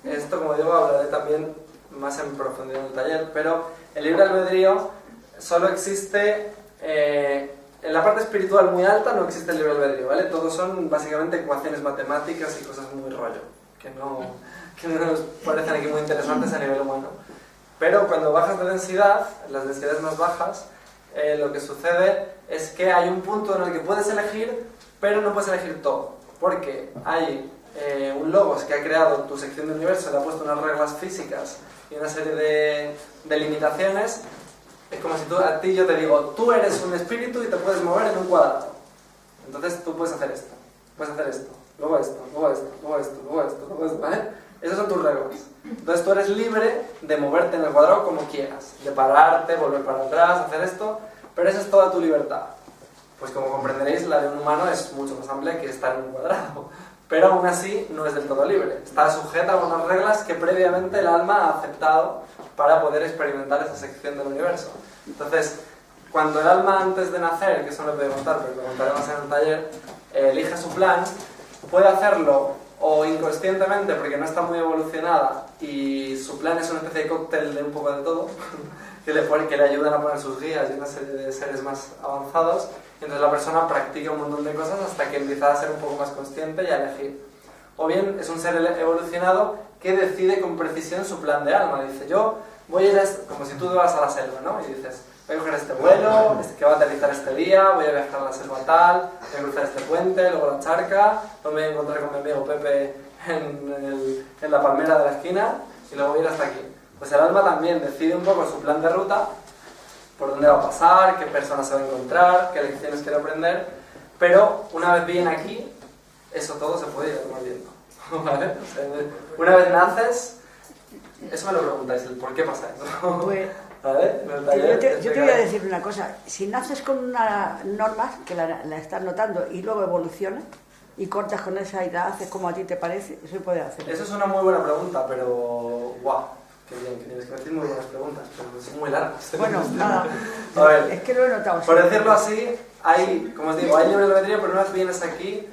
Esto, como digo, hablaré también más en profundidad en el taller, pero el libre albedrío solo existe en la parte espiritual muy alta, no existe el libre albedrío, ¿vale? Todos son básicamente ecuaciones matemáticas y cosas muy rollo, que no nos parecen aquí muy interesantes a nivel humano. Pero cuando bajas de densidad, en las densidades más bajas, lo que sucede es que hay un punto en el que puedes elegir, pero no puedes elegir todo, porque hay un logos que ha creado tu sección de universo, le ha puesto unas reglas físicas y una serie de limitaciones. Es como si a ti yo te digo, tú eres un espíritu y te puedes mover en un cuadrado. Entonces tú puedes hacer esto, luego esto, luego esto, luego esto, luego esto, luego esto, ¿vale? Esas son tus reglas. Entonces tú eres libre de moverte en el cuadrado como quieras, de pararte, volver para atrás, hacer esto, pero esa es toda tu libertad. Pues como comprenderéis, la de un humano es mucho más amplia que estar en un cuadrado, pero aún así no es del todo libre. Está sujeta a unas reglas que previamente el alma ha aceptado para poder experimentar esa sección del universo. Entonces, cuando el alma antes de nacer, que eso no lo voy a contar, pero lo contaremos en el taller, elige su plan, puede hacerlo o inconscientemente porque no está muy evolucionada y su plan es una especie de cóctel de un poco de todo que le ayudan a poner sus guías y una serie de seres más avanzados, y entonces la persona practica un montón de cosas hasta que empieza a ser un poco más consciente y a elegir. O bien es un ser evolucionado que decide con precisión su plan de alma, dice yo voy a ir como si tú te vas a la selva, ¿no? Y dices voy a coger este vuelo, que va a aterrizar este día, voy a viajar a la selva tal, voy a cruzar este puente, luego la charca, luego me voy a encontrar con mi amigo Pepe en la palmera de la esquina y luego voy a ir hasta aquí. Pues el alma también decide un poco su plan de ruta, por dónde va a pasar, qué personas se va a encontrar, qué lecciones quiere aprender, pero una vez bien aquí, eso todo se puede ir volviendo, ¿vale? O sea, una vez naces, eso me lo preguntáis, el por qué pasa eso. Pues, ¿Vale? yo te voy a decir una cosa. Si naces con una norma, que la estás notando, y luego evolucionas, y cortas con esa y la haces como a ti te parece, eso se puede hacer. Eso es una muy buena pregunta, pero... ¡Guau! Qué bien, que tienes que decir muy buenas preguntas, pero son muy largas. Bueno, nada. A ver, es que lo he notado. por decirlo así, hay, como os digo, hay libre albedrío, pero una vez vienes aquí,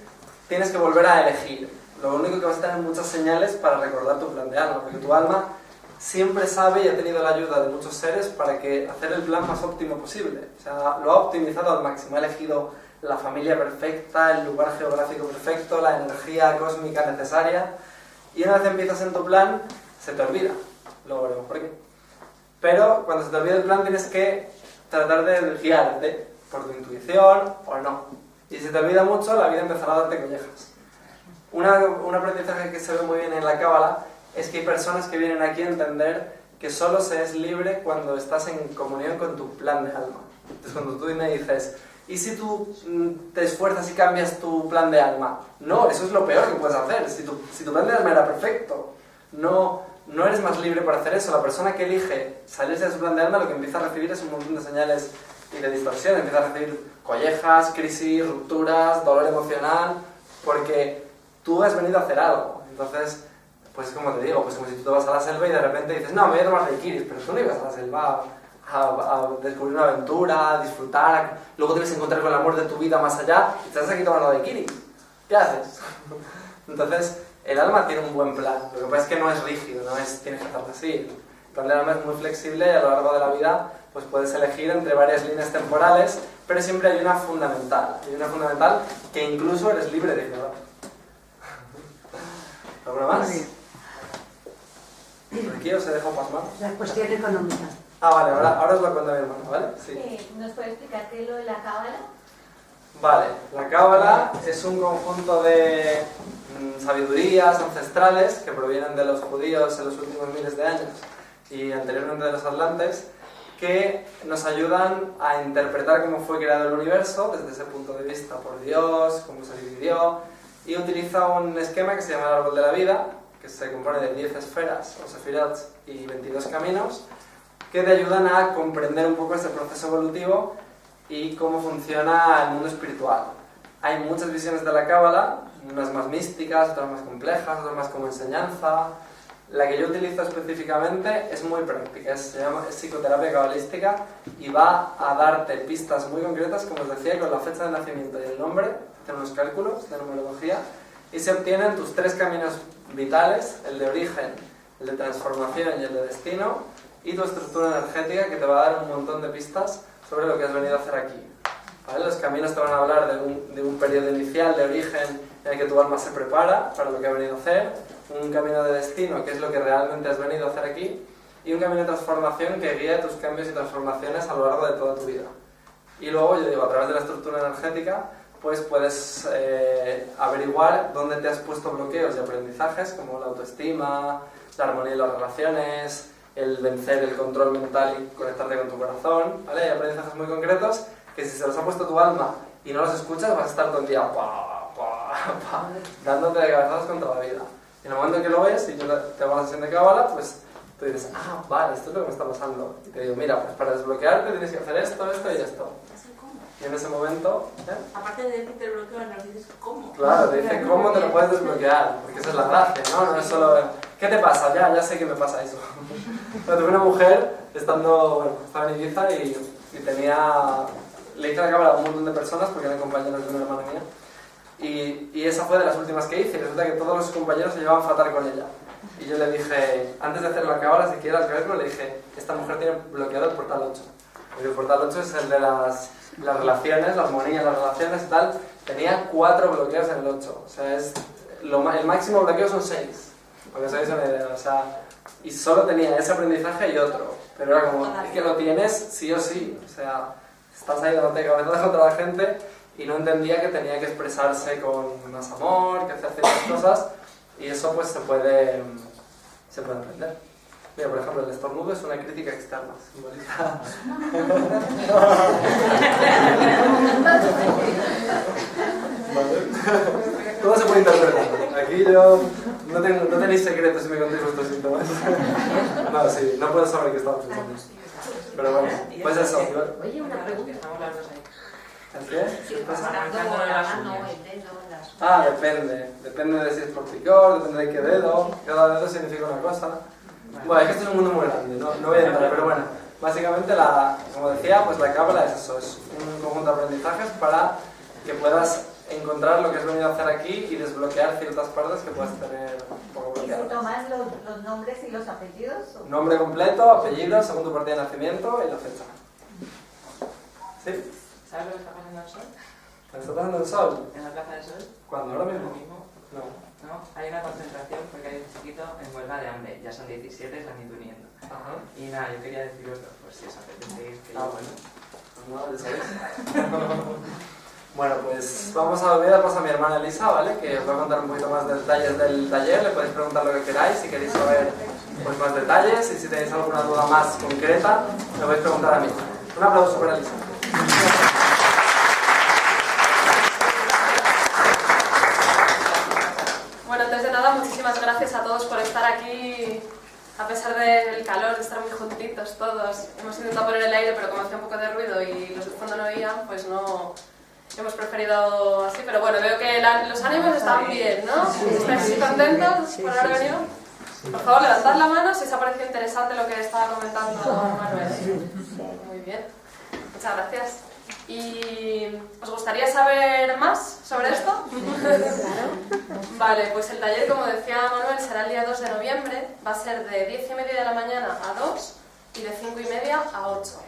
tienes que volver a elegir. Lo único que vas a tener muchas señales para recordar tu plan de alma, porque tu alma siempre sabe y ha tenido la ayuda de muchos seres para que hacer el plan más óptimo posible. O sea, lo ha optimizado al máximo, ha elegido la familia perfecta, el lugar geográfico perfecto, la energía cósmica necesaria, y una vez empiezas en tu plan, se te olvida. Luego veremos por qué. Pero cuando se te olvida el plan tienes que tratar de guiarte por tu intuición o no. Y si se te olvida mucho, la vida empezará a darte collejas. Un aprendizaje que se ve muy bien en la Cábala es que hay personas que vienen aquí a entender que solo se es libre cuando estás en comunión con tu plan de alma. Entonces cuando tú me dices, ¿y si tú te esfuerzas y cambias tu plan de alma? No, eso es lo peor que puedes hacer. Si tu plan de alma era perfecto, no eres más libre para hacer eso. La persona que elige salirse de su plan de alma lo que empieza a recibir es un montón de señales y de distorsión. Empieza a recibir collejas, crisis, rupturas, dolor emocional, porque tú has venido a hacer algo. Entonces, pues como te digo, pues como si tú te vas a la selva y de repente dices, no, me voy a tomar daiquiris, pero tú no ibas a la selva a descubrir una aventura, a disfrutar, luego te vas a encontrar con el amor de tu vida más allá y te estás aquí tomando daiquiris. ¿Qué haces? Entonces, el alma tiene un buen plan, lo que pasa es que no es rígido, tienes que hacerlo así. El plan del alma es muy flexible y a lo largo de la vida pues puedes elegir entre varias líneas temporales, pero siempre hay una fundamental que incluso eres libre de ignorar. ¿Alguna más? ¿Por aquí os he dejado pasmar? La cuestión económica. Ah, vale, ahora os lo cuento a mi hermano, ¿vale? Sí. ¿Nos puede explicar qué es lo de la cábala? Vale, la Cábala es un conjunto de sabidurías ancestrales que provienen de los judíos en los últimos miles de años y anteriormente de los atlantes, que nos ayudan a interpretar cómo fue creado el universo desde ese punto de vista por Dios, cómo se dividió, y utiliza un esquema que se llama el árbol de la vida, que se compone de 10 esferas o sefirats y 22 caminos, que te ayudan a comprender un poco ese proceso evolutivo y cómo funciona el mundo espiritual. Hay muchas visiones de la Cábala, unas más místicas, otras más complejas, otras más como enseñanza. La que yo utilizo específicamente es muy práctica, se llama psicoterapia cabalística y va a darte pistas muy concretas, como os decía, con la fecha de nacimiento y el nombre, hacen unos cálculos de numerología y se obtienen tus 3 caminos vitales, el de origen, el de transformación y el de destino, y tu estructura energética, que te va a dar un montón de pistas sobre lo que has venido a hacer aquí. ¿Vale? Los caminos te van a hablar de un periodo inicial de origen en el que tu alma se prepara para lo que ha venido a hacer, un camino de destino, que es lo que realmente has venido a hacer aquí, y un camino de transformación que guía tus cambios y transformaciones a lo largo de toda tu vida. Y luego, yo digo, a través de la estructura energética, pues puedes averiguar dónde te has puesto bloqueos y aprendizajes, como la autoestima, la armonía y las relaciones, el vencer el control mental y conectarte con tu corazón, ¿vale? Hay aprendizajes muy concretos que si se los ha puesto tu alma y no los escuchas, vas a estar todo el día dándote de cabezazos con toda la vida. Y en el momento en que lo ves y te vas a sesión de cábala, pues tú dices, ah, vale, esto es lo que me está pasando. Y te digo, mira, pues para desbloquearte tienes que hacer esto, esto y esto. Y en ese momento... Aparte de decirte el bloqueo, nos dices cómo. Claro, te dice cómo te lo puedes desbloquear, porque esa es la gracia, ¿no? No es solo... ¿Qué te pasa? Ya sé que me pasa eso. Pero tuve una mujer, estaba en Ibiza y le hice la cámara a un montón de personas, porque eran compañeros de una hermana mía, y esa fue de las últimas que hice, y resulta que todos los compañeros se llevaban fatal con ella. Y yo le dije, antes de hacer la cámara, siquiera al cálculo, le dije, esta mujer tiene bloqueado el portal 8. Y el portal 8 es el de las relaciones, la armonía, las relaciones y tal. Tenía 4 bloqueos en el 8. O sea, el máximo bloqueo son 6. Porque os hagáis una idea. O sea, y solo tenía ese aprendizaje y otro. Pero era como, es que lo tienes sí o sí. O sea, estás ahí dándote cabezazos contra la gente y no entendía que tenía que expresarse con más amor, que hacer ciertas cosas. Y eso pues se puede aprender. Mira, por ejemplo, el estornudo es una crítica externa, simbólica. Todo se puede interpretar. Aquí yo no tenéis secretos si me contéis vuestros síntomas. No, sí, no puedo saber qué estaba pensando. Pero bueno, pues eso. Oye, una pregunta. ¿El qué? Sí, arrancando la mano, el dedo, las... Ah, depende. Depende de si es por picor, depende de qué dedo. Cada dedo significa una cosa. Bueno, es que esto es un mundo muy grande, no voy a entrar, pero bueno, básicamente, como decía, pues la cábala es eso, es un conjunto de aprendizajes para que puedas encontrar lo que has venido a hacer aquí y desbloquear ciertas partes que puedes tener un poco bloqueadas. ¿Y se toman los nombres y los apellidos? Nombre completo, apellido, según tu partida de nacimiento y la fecha. ¿Sí? ¿Sabes lo que está pasando el sol? ¿Te está pasando el sol? ¿En la Plaza del Sol? ¿Cuándo? ¿Ahora mismo? ¿Ahora mismo? No. No, hay una concentración porque hay un chiquito en huelga de hambre. Ya son 17, están ido uniendo. Ajá. Y nada, yo quería deciros, pues si os apetece ir, que yo... Bueno. No, ya sabéis. Bueno, pues vamos a olvidarnos a mi hermana Elisa, ¿vale? Que os va a contar un poquito más de detalles del taller. Le podéis preguntar lo que queráis, si queréis saber pues, más detalles y si tenéis alguna duda más concreta, me podéis preguntar a mí. Un aplauso para Elisa. Bueno, antes de nada, muchísimas gracias a todos por estar aquí, a pesar del calor, de estar muy juntitos todos. Hemos intentado poner el aire, pero como hacía un poco de ruido y los de fondo no oían, pues no hemos preferido así. Pero bueno, veo que los ánimos están bien, ¿no? ¿Estáis contentos por haber venido? Por favor, levantad la mano si os ha parecido interesante lo que estaba comentando Manuel. Muy bien, muchas gracias. ¿Y os gustaría saber más sobre esto? Vale, pues el taller, como decía Manuel, será el día 2 de noviembre. Va a ser de 10:30 de la mañana a 2 y de 5:30 a 8.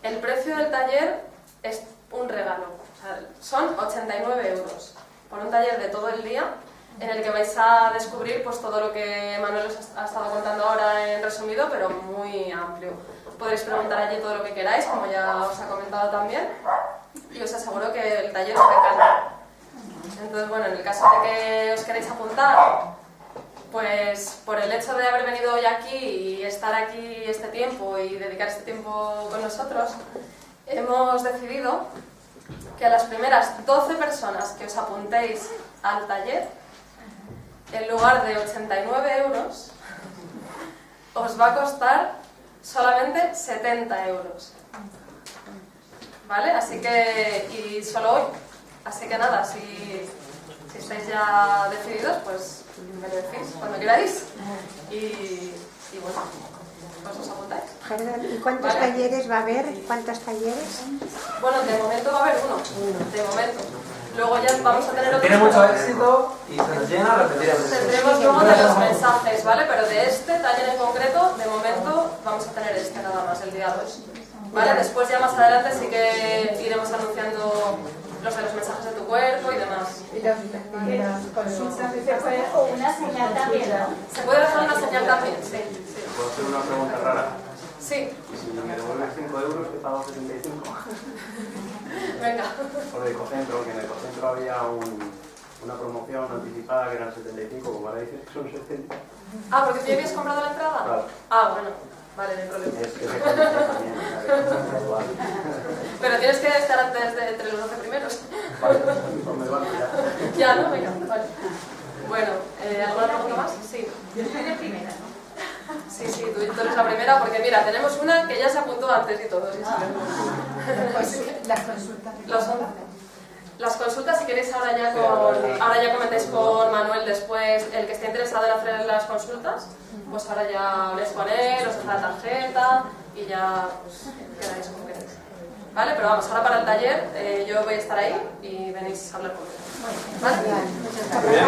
El precio del taller es un regalo. O sea, son 89 euros por un taller de todo el día en el que vais a descubrir pues, todo lo que Manuel os ha estado contando ahora en resumido, pero muy amplio. Podréis preguntar allí todo lo que queráis, como ya os ha comentado también, y os aseguro que el taller os va a encantar. Entonces, bueno, en el caso de que os queréis apuntar, pues por el hecho de haber venido hoy aquí y estar aquí este tiempo y dedicar este tiempo con nosotros, hemos decidido que a las primeras 12 personas que os apuntéis al taller, en lugar de 89 euros, os va a costar solamente 70 euros. ¿Vale? Así que, y solo hoy. Así que nada, si estáis ya decididos, pues me lo decís cuando queráis. Y bueno, pues os apuntáis. Perdón, ¿y cuántos talleres va a haber? ¿Cuántos talleres? Bueno, de momento va a haber uno. De momento. Luego ya vamos a tener otro. Tiene mucho éxito y se nos llena a repetir el éxito. Tendremos luego de los mensajes, ¿vale? Pero de este taller en concreto, de momento vamos a tener este nada más, el día 2. ¿Vale? Después ya más adelante sí que iremos anunciando los de los mensajes de tu cuerpo y demás. Y las consultas se puede, o una señal también, ¿no? ¿Se puede dejar una señal también? Sí. ¿Puedo hacer una pregunta rara? Sí. Si me devuelves 5 euros, que pago 75. Venga. Por el Ecocentro, que en el Ecocentro había una promoción anticipada que eran 75, como ahora dices que son 60. Ah, ¿porque tú ya habías comprado la entrada? Claro. Ah, bueno. Vale, no hay problema. Es que se comenta también, ¿sabes? Pero tienes que estar antes de entre los 12 primeros. Vale, pues me vale ya. Ya, ¿no? Venga, vale. Bueno, ¿alguna pregunta más? Sí. Yo soy de primera, ¿no? Sí, sí, tú eres la primera, porque mira, tenemos una que ya se apuntó antes y todo. ¿Sí? Las consultas. Las consultas, si queréis, ahora ya comentáis con Manuel después, el que esté interesado en hacer las consultas, pues ahora ya habléis con él, os deja la tarjeta y ya pues quedáis como queréis. ¿Vale? Pero vamos, ahora para el taller yo voy a estar ahí y venís a hablar conmigo. ¿Vale? Muy bien.